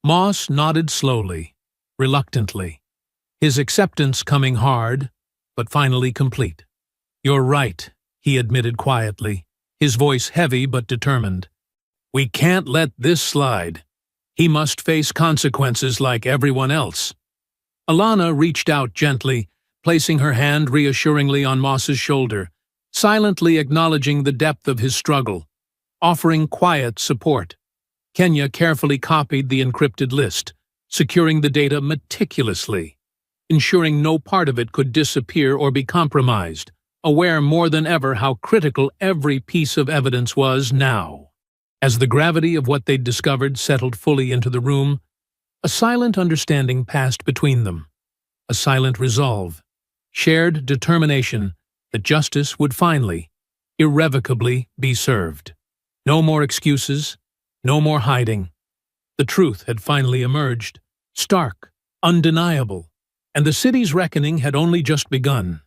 Moss nodded slowly, reluctantly, his acceptance coming hard, but finally complete. "You're right," he admitted quietly, his voice heavy but determined. "We can't let this slide. He must face consequences like everyone else." Alana reached out gently, placing her hand reassuringly on Moss's shoulder, silently acknowledging the depth of his struggle, offering quiet support. Kenya carefully copied the encrypted list, securing the data meticulously, ensuring no part of it could disappear or be compromised, aware more than ever how critical every piece of evidence was now. As the gravity of what they'd discovered settled fully into the room, a silent understanding passed between them, a silent resolve, shared determination that justice would finally, irrevocably be served. No more excuses, no more hiding. The truth had finally emerged, stark, undeniable, and the city's reckoning had only just begun.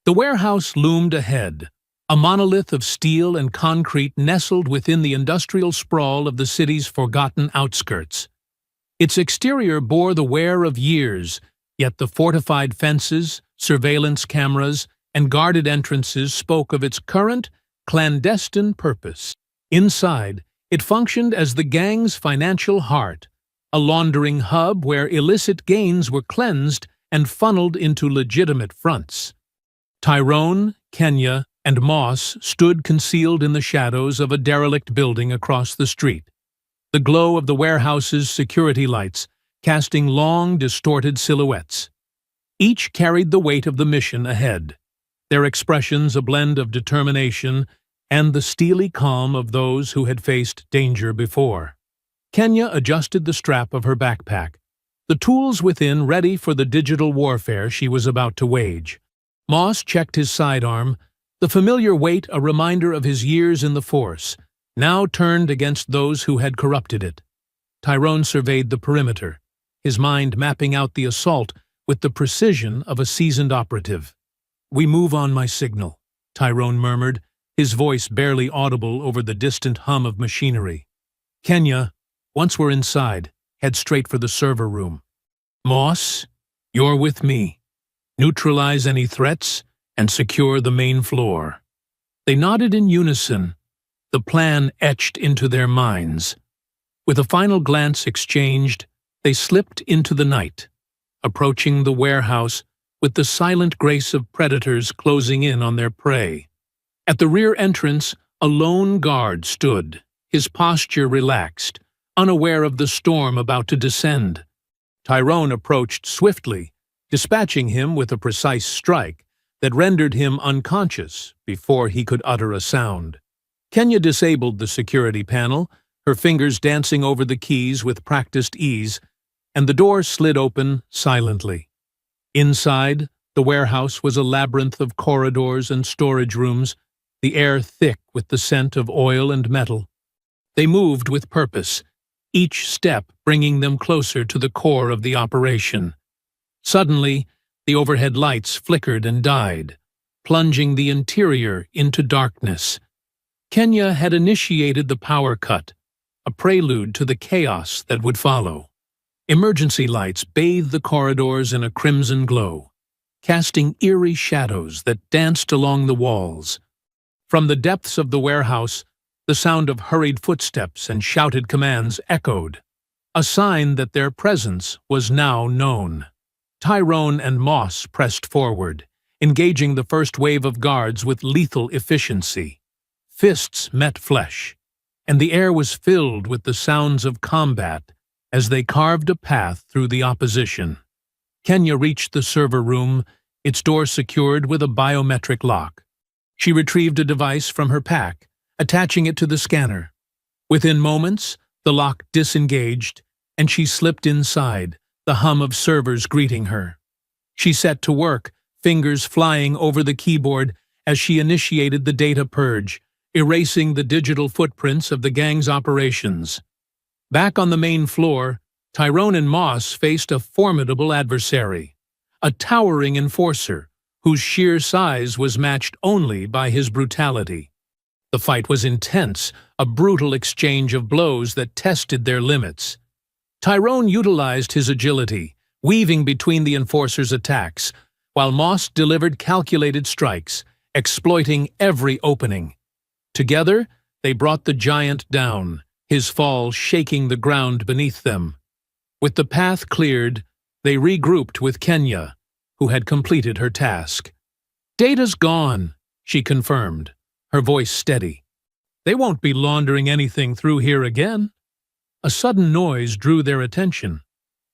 The warehouse loomed ahead, a monolith of steel and concrete nestled within the industrial sprawl of the city's forgotten outskirts. Its exterior bore the wear of years, yet the fortified fences, surveillance cameras, and guarded entrances spoke of its current, clandestine purpose. Inside, it functioned as the gang's financial heart, a laundering hub where illicit gains were cleansed and funneled into legitimate fronts. Tyrone, Kenya, and Moss stood concealed in the shadows of a derelict building across the street, the glow of the warehouse's security lights casting long, distorted silhouettes. Each carried the weight of the mission ahead, their expressions a blend of determination and the steely calm of those who had faced danger before. Kenya adjusted the strap of her backpack, the tools within ready for the digital warfare she was about to wage. Moss checked his sidearm, the familiar weight a reminder of his years in the force, now turned against those who had corrupted it. Tyrone surveyed the perimeter, his mind mapping out the assault with the precision of a seasoned operative. "We move on my signal," Tyrone murmured, his voice barely audible over the distant hum of machinery. "Kenya, once we're inside, head straight for the server room. Moss, you're with me. Neutralize any threats and secure the main floor." They nodded in unison, the plan etched into their minds. With a final glance exchanged, they slipped into the night, approaching the warehouse with the silent grace of predators closing in on their prey. At the rear entrance, a lone guard stood, his posture relaxed, unaware of the storm about to descend. Tyrone approached swiftly, dispatching him with a precise strike that rendered him unconscious before he could utter a sound. Kenya disabled the security panel, her fingers dancing over the keys with practiced ease, and the door slid open silently. Inside, the warehouse was a labyrinth of corridors and storage rooms, the air thick with the scent of oil and metal. They moved with purpose, each step bringing them closer to the core of the operation. Suddenly, the overhead lights flickered and died, plunging the interior into darkness. Kenya had initiated the power cut, a prelude to the chaos that would follow. Emergency lights bathed the corridors in a crimson glow, casting eerie shadows that danced along the walls. From the depths of the warehouse, the sound of hurried footsteps and shouted commands echoed, a sign that their presence was now known. Tyrone and Moss pressed forward, engaging the first wave of guards with lethal efficiency. Fists met flesh, and the air was filled with the sounds of combat as they carved a path through the opposition. Kenya reached the server room, its door secured with a biometric lock. She retrieved a device from her pack, attaching it to the scanner. Within moments, the lock disengaged, and she slipped inside, the hum of servers greeting her. She set to work, fingers flying over the keyboard as she initiated the data purge, erasing the digital footprints of the gang's operations. Back on the main floor, Tyrone and Moss faced a formidable adversary, a towering enforcer whose sheer size was matched only by his brutality. The fight was intense, a brutal exchange of blows that tested their limits. Tyrone utilized his agility, weaving between the enforcer's attacks, while Moss delivered calculated strikes, exploiting every opening. Together, they brought the giant down, his fall shaking the ground beneath them. With the path cleared, they regrouped with Kenya, who had completed her task. "Data's gone," she confirmed, her voice steady. "They won't be laundering anything through here again." A sudden noise drew their attention.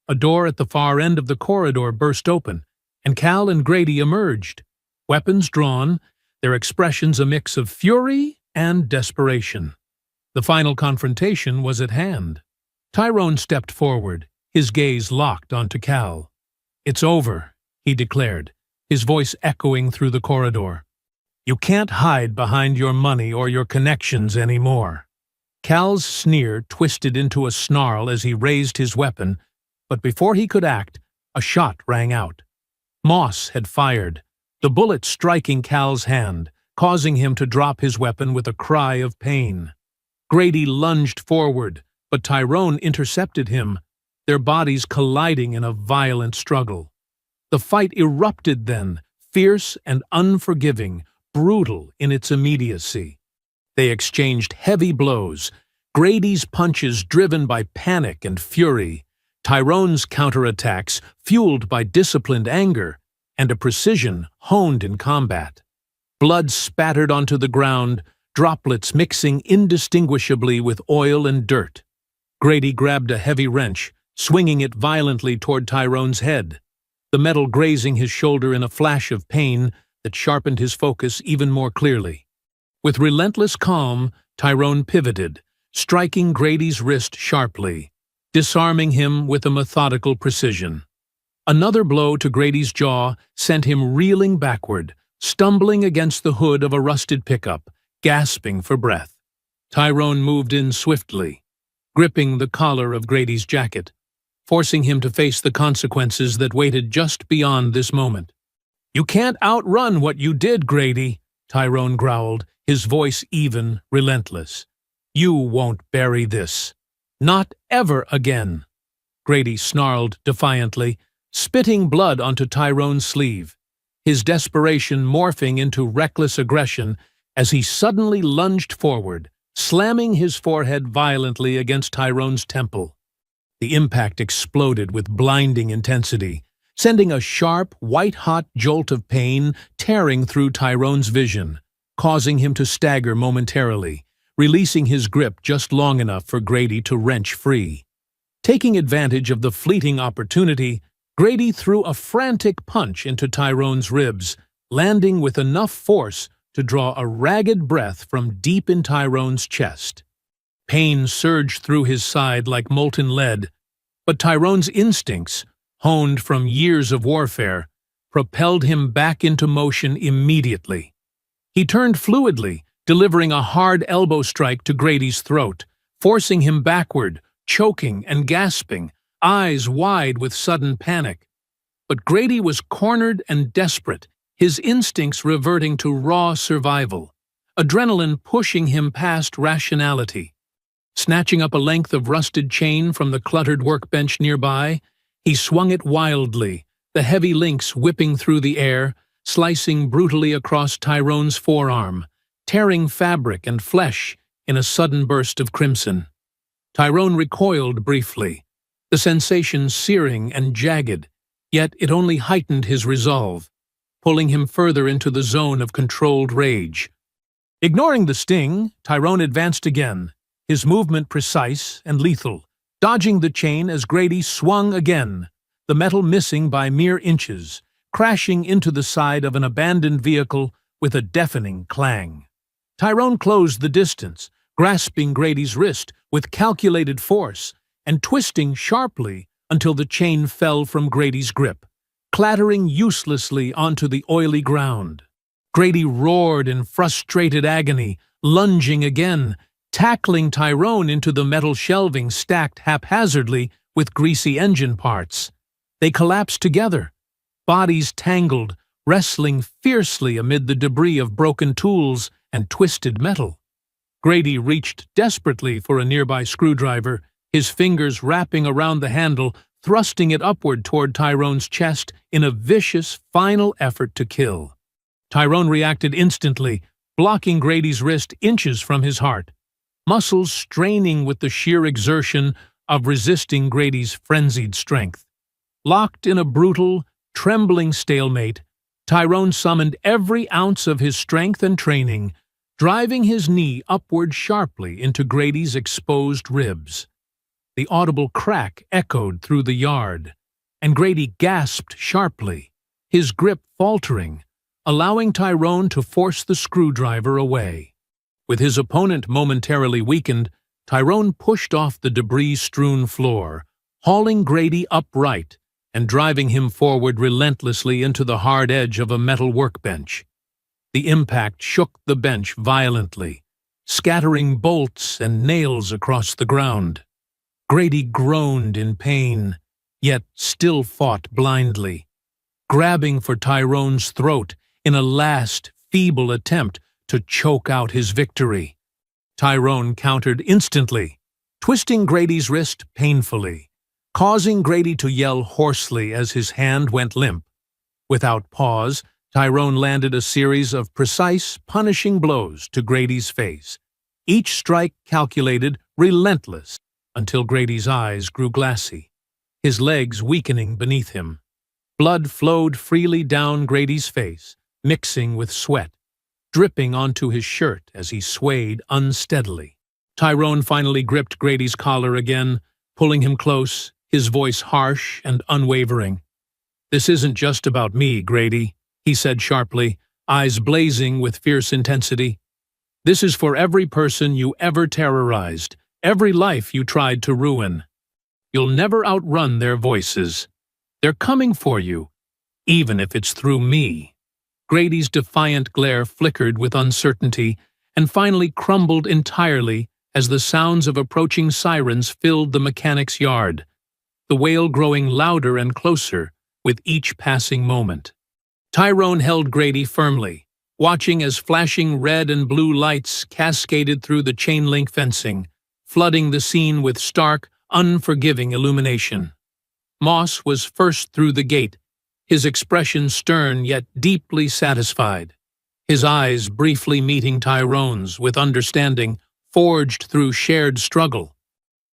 A door at the far end of the corridor burst open, and Cal and Grady emerged, weapons drawn, their expressions a mix of fury and desperation. The final confrontation was at hand. Tyrone stepped forward, his gaze locked onto Cal. "It's over," he declared, his voice echoing through the corridor. "You can't hide behind your money or your connections anymore." Cal's sneer twisted into a snarl as he raised his weapon, but before he could act, a shot rang out. Moss had fired, the bullet striking Cal's hand, causing him to drop his weapon with a cry of pain. Grady lunged forward, but Tyrone intercepted him, their bodies colliding in a violent struggle. The fight erupted then, fierce and unforgiving, brutal in its immediacy. They exchanged heavy blows, Grady's punches driven by panic and fury, Tyrone's counterattacks fueled by disciplined anger, and a precision honed in combat. Blood spattered onto the ground, droplets mixing indistinguishably with oil and dirt. Grady grabbed a heavy wrench, swinging it violently toward Tyrone's head, the metal grazing his shoulder in a flash of pain that sharpened his focus even more clearly. With relentless calm, Tyrone pivoted, striking Grady's wrist sharply, disarming him with a methodical precision. Another blow to Grady's jaw sent him reeling backward, stumbling against the hood of a rusted pickup, gasping for breath. Tyrone moved in swiftly, gripping the collar of Grady's jacket, forcing him to face the consequences that waited just beyond this moment. "You can't outrun what you did, Grady," Tyrone growled, his voice even, relentless. "You won't bury this. Not ever again." Grady snarled defiantly, spitting blood onto Tyrone's sleeve, his desperation morphing into reckless aggression as he suddenly lunged forward, slamming his forehead violently against Tyrone's temple. The impact exploded with blinding intensity, sending a sharp, white-hot jolt of pain tearing through Tyrone's vision, causing him to stagger momentarily, releasing his grip just long enough for Grady to wrench free. Taking advantage of the fleeting opportunity, Grady threw a frantic punch into Tyrone's ribs, landing with enough force to draw a ragged breath from deep in Tyrone's chest. Pain surged through his side like molten lead, but Tyrone's instincts, honed from years of warfare, propelled him back into motion immediately. He turned fluidly, delivering a hard elbow strike to Grady's throat, forcing him backward, choking and gasping, eyes wide with sudden panic. But Grady was cornered and desperate, his instincts reverting to raw survival, adrenaline pushing him past rationality. Snatching up a length of rusted chain from the cluttered workbench nearby, he swung it wildly, the heavy links whipping through the air, slicing brutally across Tyrone's forearm, tearing fabric and flesh in a sudden burst of crimson. Tyrone recoiled briefly, the sensation searing and jagged, yet it only heightened his resolve, pulling him further into the zone of controlled rage. Ignoring the sting, Tyrone advanced again, his movement precise and lethal, dodging the chain as Grady swung again, the metal missing by mere inches, crashing into the side of an abandoned vehicle with a deafening clang. Tyrone closed the distance, grasping Grady's wrist with calculated force and twisting sharply until the chain fell from Grady's grip, clattering uselessly onto the oily ground. Grady roared in frustrated agony, lunging again, tackling Tyrone into the metal shelving stacked haphazardly with greasy engine parts. They collapsed together, bodies tangled, wrestling fiercely amid the debris of broken tools and twisted metal. Grady reached desperately for a nearby screwdriver, his fingers wrapping around the handle, thrusting it upward toward Tyrone's chest in a vicious, final effort to kill. Tyrone reacted instantly, blocking Grady's wrist inches from his heart, muscles straining with the sheer exertion of resisting Grady's frenzied strength. Locked in a brutal, trembling stalemate, Tyrone summoned every ounce of his strength and training, driving his knee upward sharply into Grady's exposed ribs. The audible crack echoed through the yard, and Grady gasped sharply, his grip faltering, allowing Tyrone to force the screwdriver away. With his opponent momentarily weakened, Tyrone pushed off the debris-strewn floor, hauling Grady upright and driving him forward relentlessly into the hard edge of a metal workbench. The impact shook the bench violently, scattering bolts and nails across the ground. Grady groaned in pain, yet still fought blindly, grabbing for Tyrone's throat in a last, feeble attempt to choke out his victory. Tyrone countered instantly, twisting Grady's wrist painfully, causing Grady to yell hoarsely as his hand went limp. Without pause, Tyrone landed a series of precise, punishing blows to Grady's face, each strike calculated, relentless, until Grady's eyes grew glassy, his legs weakening beneath him. Blood flowed freely down Grady's face, mixing with sweat, dripping onto his shirt as he swayed unsteadily. Tyrone finally gripped Grady's collar again, pulling him close, his voice harsh and unwavering. "This isn't just about me, Grady," he said sharply, eyes blazing with fierce intensity. "This is for every person you ever terrorized, every life you tried to ruin. You'll never outrun their voices. They're coming for you, even if it's through me." Grady's defiant glare flickered with uncertainty and finally crumbled entirely as the sounds of approaching sirens filled the mechanic's yard, the wail growing louder and closer with each passing moment. Tyrone held Grady firmly, watching as flashing red and blue lights cascaded through the chain-link fencing, flooding the scene with stark, unforgiving illumination. Moss was first through the gate, his expression stern yet deeply satisfied, his eyes briefly meeting Tyrone's with understanding forged through shared struggle.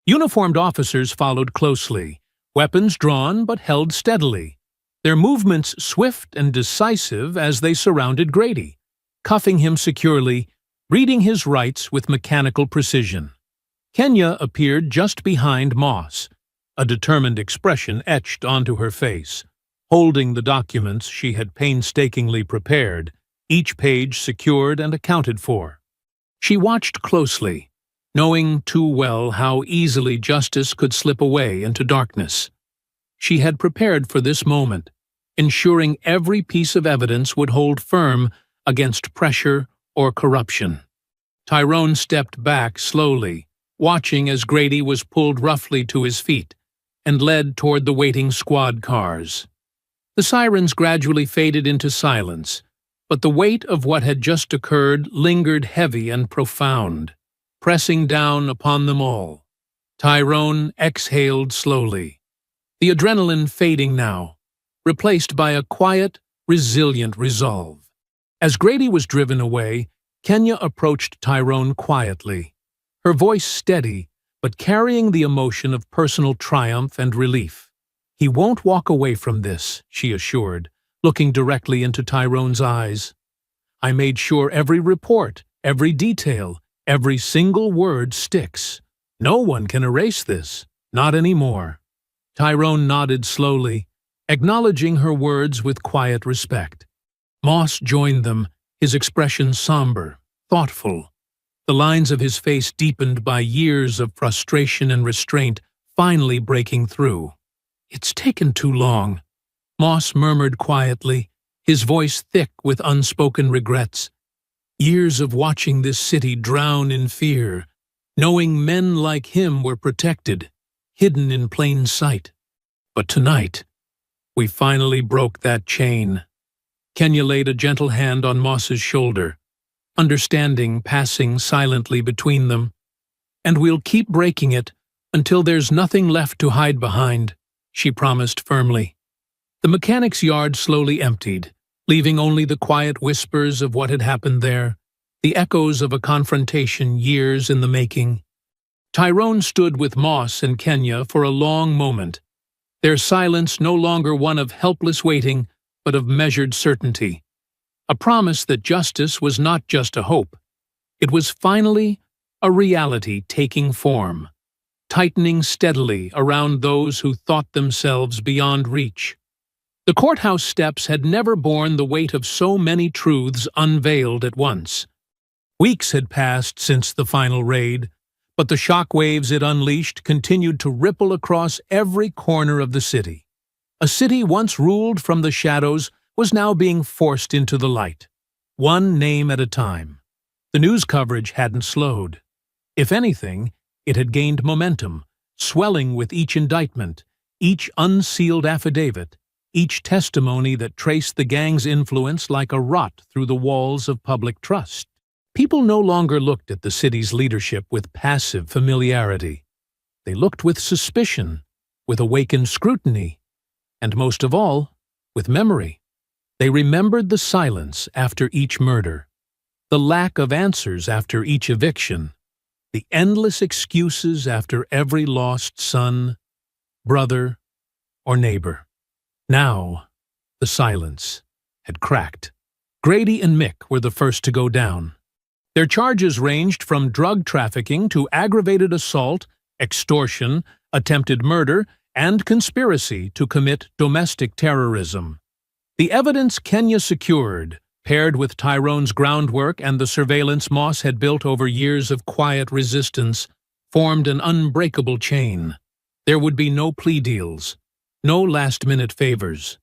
Uniformed officers followed closely, weapons drawn but held steadily, their movements swift and decisive as they surrounded Grady, cuffing him securely, reading his rights with mechanical precision. Kenya appeared just behind Moss, a determined expression etched onto her face, holding the documents she had painstakingly prepared, each page secured and accounted for. She watched closely, knowing too well how easily justice could slip away into darkness. She had prepared for this moment, ensuring every piece of evidence would hold firm against pressure or corruption. Tyrone stepped back slowly, watching as Grady was pulled roughly to his feet and led toward the waiting squad cars. The sirens gradually faded into silence, but the weight of what had just occurred lingered heavy and profound, pressing down upon them all. Tyrone exhaled slowly, the adrenaline fading now, replaced by a quiet, resilient resolve. As Grady was driven away, Kenya approached Tyrone quietly, her voice steady, but carrying the emotion of personal triumph and relief. "He won't walk away from this," she assured, looking directly into Tyrone's eyes. "I made sure every report, every detail, every single word sticks. No one can erase this, not anymore." Tyrone nodded slowly, acknowledging her words with quiet respect. Moss joined them, his expression somber, thoughtful. The lines of his face deepened by years of frustration and restraint finally breaking through. "It's taken too long," Moss murmured quietly, his voice thick with unspoken regrets. "Years of watching this city drown in fear, knowing men like him were protected, hidden in plain sight. But tonight, we finally broke that chain." Kenya laid a gentle hand on Moss's shoulder, understanding passing silently between them. "And we'll keep breaking it until there's nothing left to hide behind," she promised firmly. The mechanic's yard slowly emptied, leaving only the quiet whispers of what had happened there, the echoes of a confrontation years in the making. Tyrone stood with Moss and Kenya for a long moment, their silence no longer one of helpless waiting, but of measured certainty. A promise that justice was not just a hope. It was finally a reality taking form, tightening steadily around those who thought themselves beyond reach. The courthouse steps had never borne the weight of so many truths unveiled at once. Weeks had passed since the final raid, but the shockwaves it unleashed continued to ripple across every corner of the city. A city once ruled from the shadows was now being forced into the light, one name at a time. The news coverage hadn't slowed. If anything, it had gained momentum, swelling with each indictment, each unsealed affidavit, each testimony that traced the gang's influence like a rot through the walls of public trust. People no longer looked at the city's leadership with passive familiarity. They looked with suspicion, with awakened scrutiny, and most of all, with memory. They remembered the silence after each murder, the lack of answers after each eviction, the endless excuses after every lost son, brother, or neighbor. Now, the silence had cracked. Grady and Mick were the first to go down. Their charges ranged from drug trafficking to aggravated assault, extortion, attempted murder, and conspiracy to commit domestic terrorism. The evidence Kenya secured, paired with Tyrone's groundwork and the surveillance Moss had built over years of quiet resistance, formed an unbreakable chain. There would be no plea deals, no last-minute favors.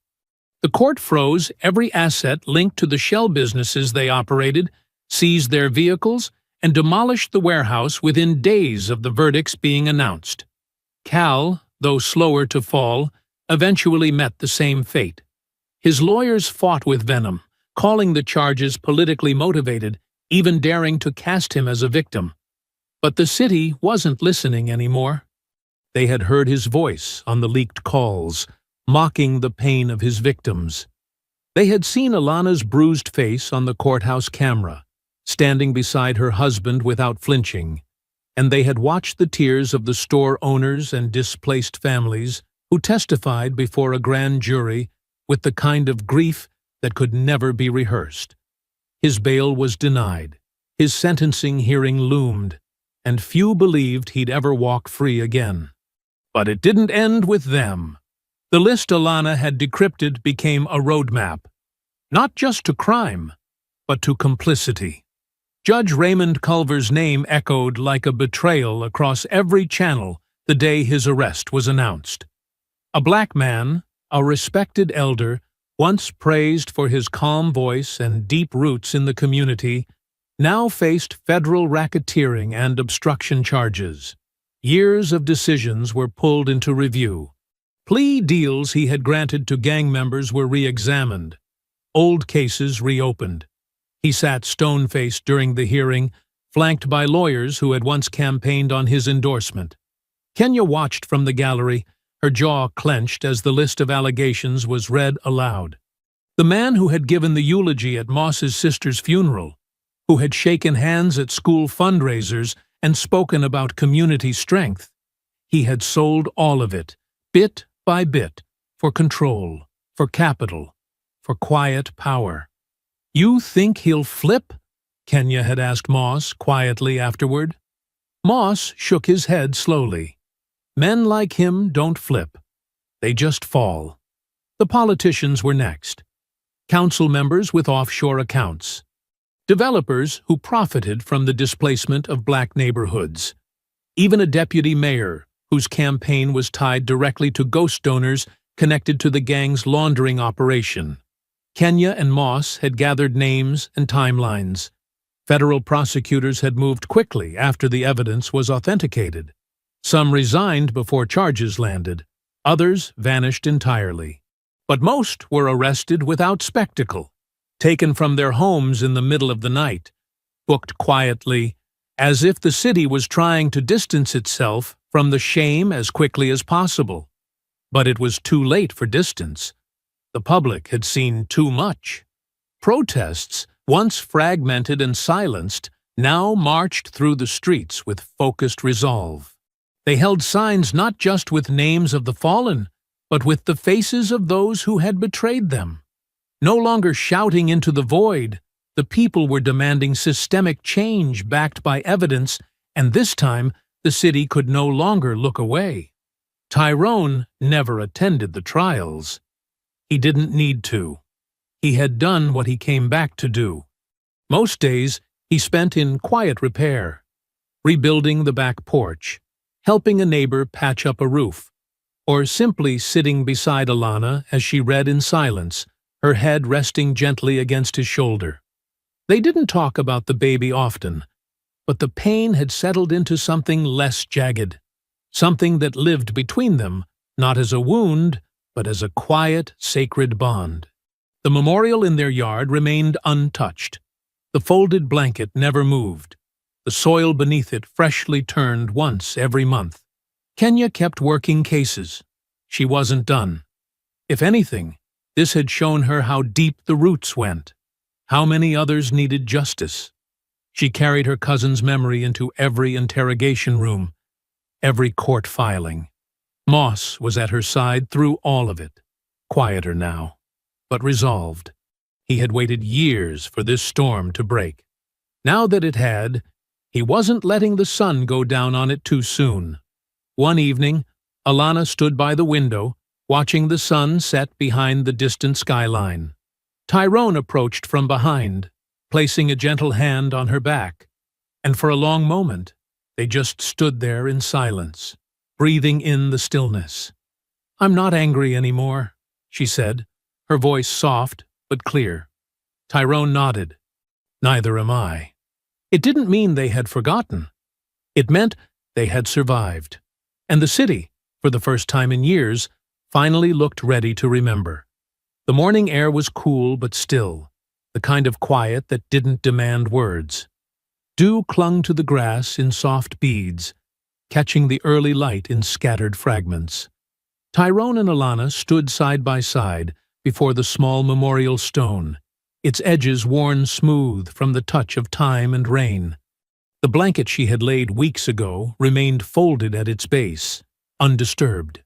The court froze every asset linked to the shell businesses they operated, seized their vehicles, and demolished the warehouse within days of the verdicts being announced. Cal, though slower to fall, eventually met the same fate. His lawyers fought with venom, calling the charges politically motivated, even daring to cast him as a victim. But the city wasn't listening anymore. They had heard his voice on the leaked calls, mocking the pain of his victims. They had seen Alana's bruised face on the courthouse camera, standing beside her husband without flinching, and they had watched the tears of the store owners and displaced families who testified before a grand jury with the kind of grief that could never be rehearsed. His bail was denied, his sentencing hearing loomed, and few believed he'd ever walk free again. But it didn't end with them. The list Alana had decrypted became a roadmap, not just to crime, but to complicity. Judge Raymond Culver's name echoed like a betrayal across every channel the day his arrest was announced. A black man, a respected elder, once praised for his calm voice and deep roots in the community, now faced federal racketeering and obstruction charges. Years of decisions were pulled into review. Plea deals he had granted to gang members were re-examined. Old cases reopened. He sat stone-faced during the hearing, flanked by lawyers who had once campaigned on his endorsement. Kenya watched from the gallery, her jaw clenched as the list of allegations was read aloud. The man who had given the eulogy at Moss's sister's funeral, who had shaken hands at school fundraisers and spoken about community strength. He had sold all of it, bit by bit, for control, for capital, for quiet power. "You think he'll flip?" Kenya had asked Moss quietly afterward. Moss shook his head slowly. "Men like him don't flip. They just fall." The politicians were next. Council members with offshore accounts. Developers who profited from the displacement of black neighborhoods. Even a deputy mayor whose campaign was tied directly to ghost donors connected to the gang's laundering operation. Kenya and Moss had gathered names and timelines. Federal prosecutors had moved quickly after the evidence was authenticated. Some resigned before charges landed. Others vanished entirely. But most were arrested without spectacle, taken from their homes in the middle of the night, booked quietly, as if the city was trying to distance itself from the shame as quickly as possible. But it was too late for distance. The public had seen too much. Protests, once fragmented and silenced, now marched through the streets with focused resolve. They held signs not just with names of the fallen, but with the faces of those who had betrayed them. No longer shouting into the void, the people were demanding systemic change backed by evidence, and this time the city could no longer look away. Tyrone never attended the trials. He didn't need to. He had done what he came back to do. Most days he spent in quiet repair, rebuilding the back porch, helping a neighbor patch up a roof, or simply sitting beside Alana as she read in silence, her head resting gently against his shoulder. They didn't talk about the baby often, but the pain had settled into something less jagged, something that lived between them, not as a wound, but as a quiet, sacred bond. The memorial in their yard remained untouched. The folded blanket never moved, the soil beneath it freshly turned once every month. Kenya kept working cases. She wasn't done. If anything, this had shown her how deep the roots went, how many others needed justice. She carried her cousin's memory into every interrogation room, every court filing. Moss was at her side through all of it, quieter now, but resolved. He had waited years for this storm to break. Now that it had, he wasn't letting the sun go down on it too soon. One evening, Alana stood by the window, watching the sun set behind the distant skyline. Tyrone approached from behind, placing a gentle hand on her back, and for a long moment, they just stood there in silence, breathing in the stillness. "I'm not angry anymore," she said, her voice soft but clear. Tyrone nodded. "Neither am I." It didn't mean they had forgotten. It meant they had survived. And the city, for the first time in years, finally looked ready to remember. The morning air was cool but still, the kind of quiet that didn't demand words. Dew clung to the grass in soft beads, catching the early light in scattered fragments. Tyrone and Alana stood side by side before the small memorial stone, its edges worn smooth from the touch of time and rain. The blanket she had laid weeks ago remained folded at its base, undisturbed.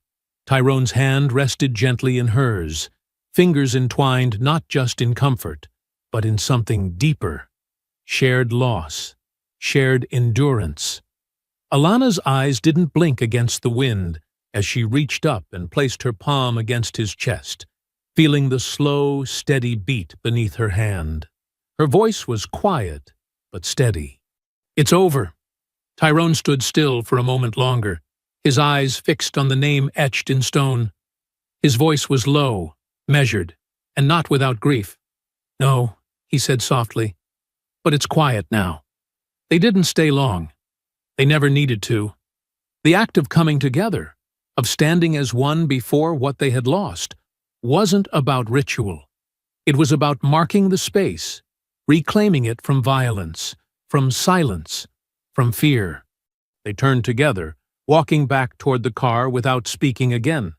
Tyrone's hand rested gently in hers, fingers entwined not just in comfort, but in something deeper. Shared loss, shared endurance. Alana's eyes didn't blink against the wind as she reached up and placed her palm against his chest, feeling the slow, steady beat beneath her hand. Her voice was quiet, but steady. "It's over." Tyrone stood still for a moment longer, his eyes fixed on the name etched in stone. His voice was low, measured, and not without grief. "No," he said softly, "but it's quiet now." They didn't stay long. They never needed to. The act of coming together, of standing as one before what they had lost, wasn't about ritual. It was about marking the space, reclaiming it from violence, from silence, from fear. They turned together, walking back toward the car without speaking again.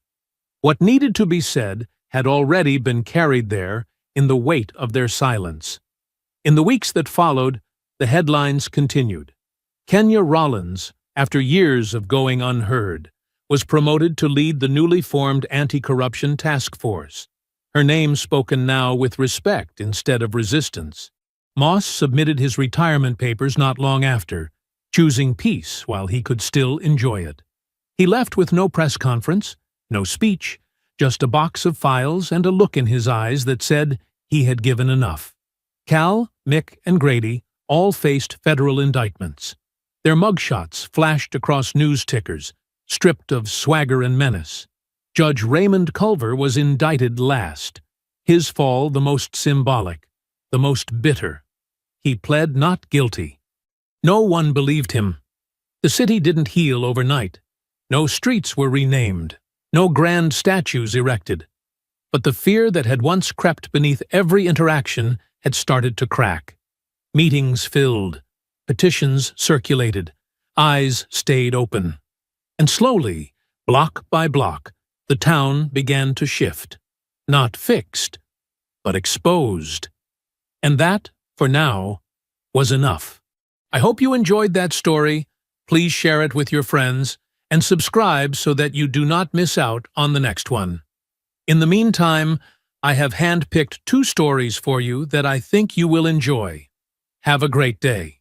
What needed to be said had already been carried there in the weight of their silence. In the weeks that followed, the headlines continued. Kenya Rollins, after years of going unheard, was promoted to lead the newly formed anti-corruption task force, her name spoken now with respect instead of resistance. Moss submitted his retirement papers not long after, choosing peace while he could still enjoy it. He left with no press conference, no speech, just a box of files and a look in his eyes that said he had given enough. Cal, Mick, and Grady all faced federal indictments. Their mugshots flashed across news tickers, stripped of swagger and menace. Judge Raymond Culver was indicted last, his fall the most symbolic, the most bitter. He pled not guilty. No one believed him. The city didn't heal overnight. No streets were renamed, no grand statues erected. But the fear that had once crept beneath every interaction had started to crack. Meetings filled, petitions circulated, eyes stayed open. And slowly, block by block, the town began to shift. Not fixed, but exposed. And that, for now, was enough. I hope you enjoyed that story. Please share it with your friends and subscribe so that you do not miss out on the next one. In the meantime, I have handpicked 2 stories for you that I think you will enjoy. Have a great day.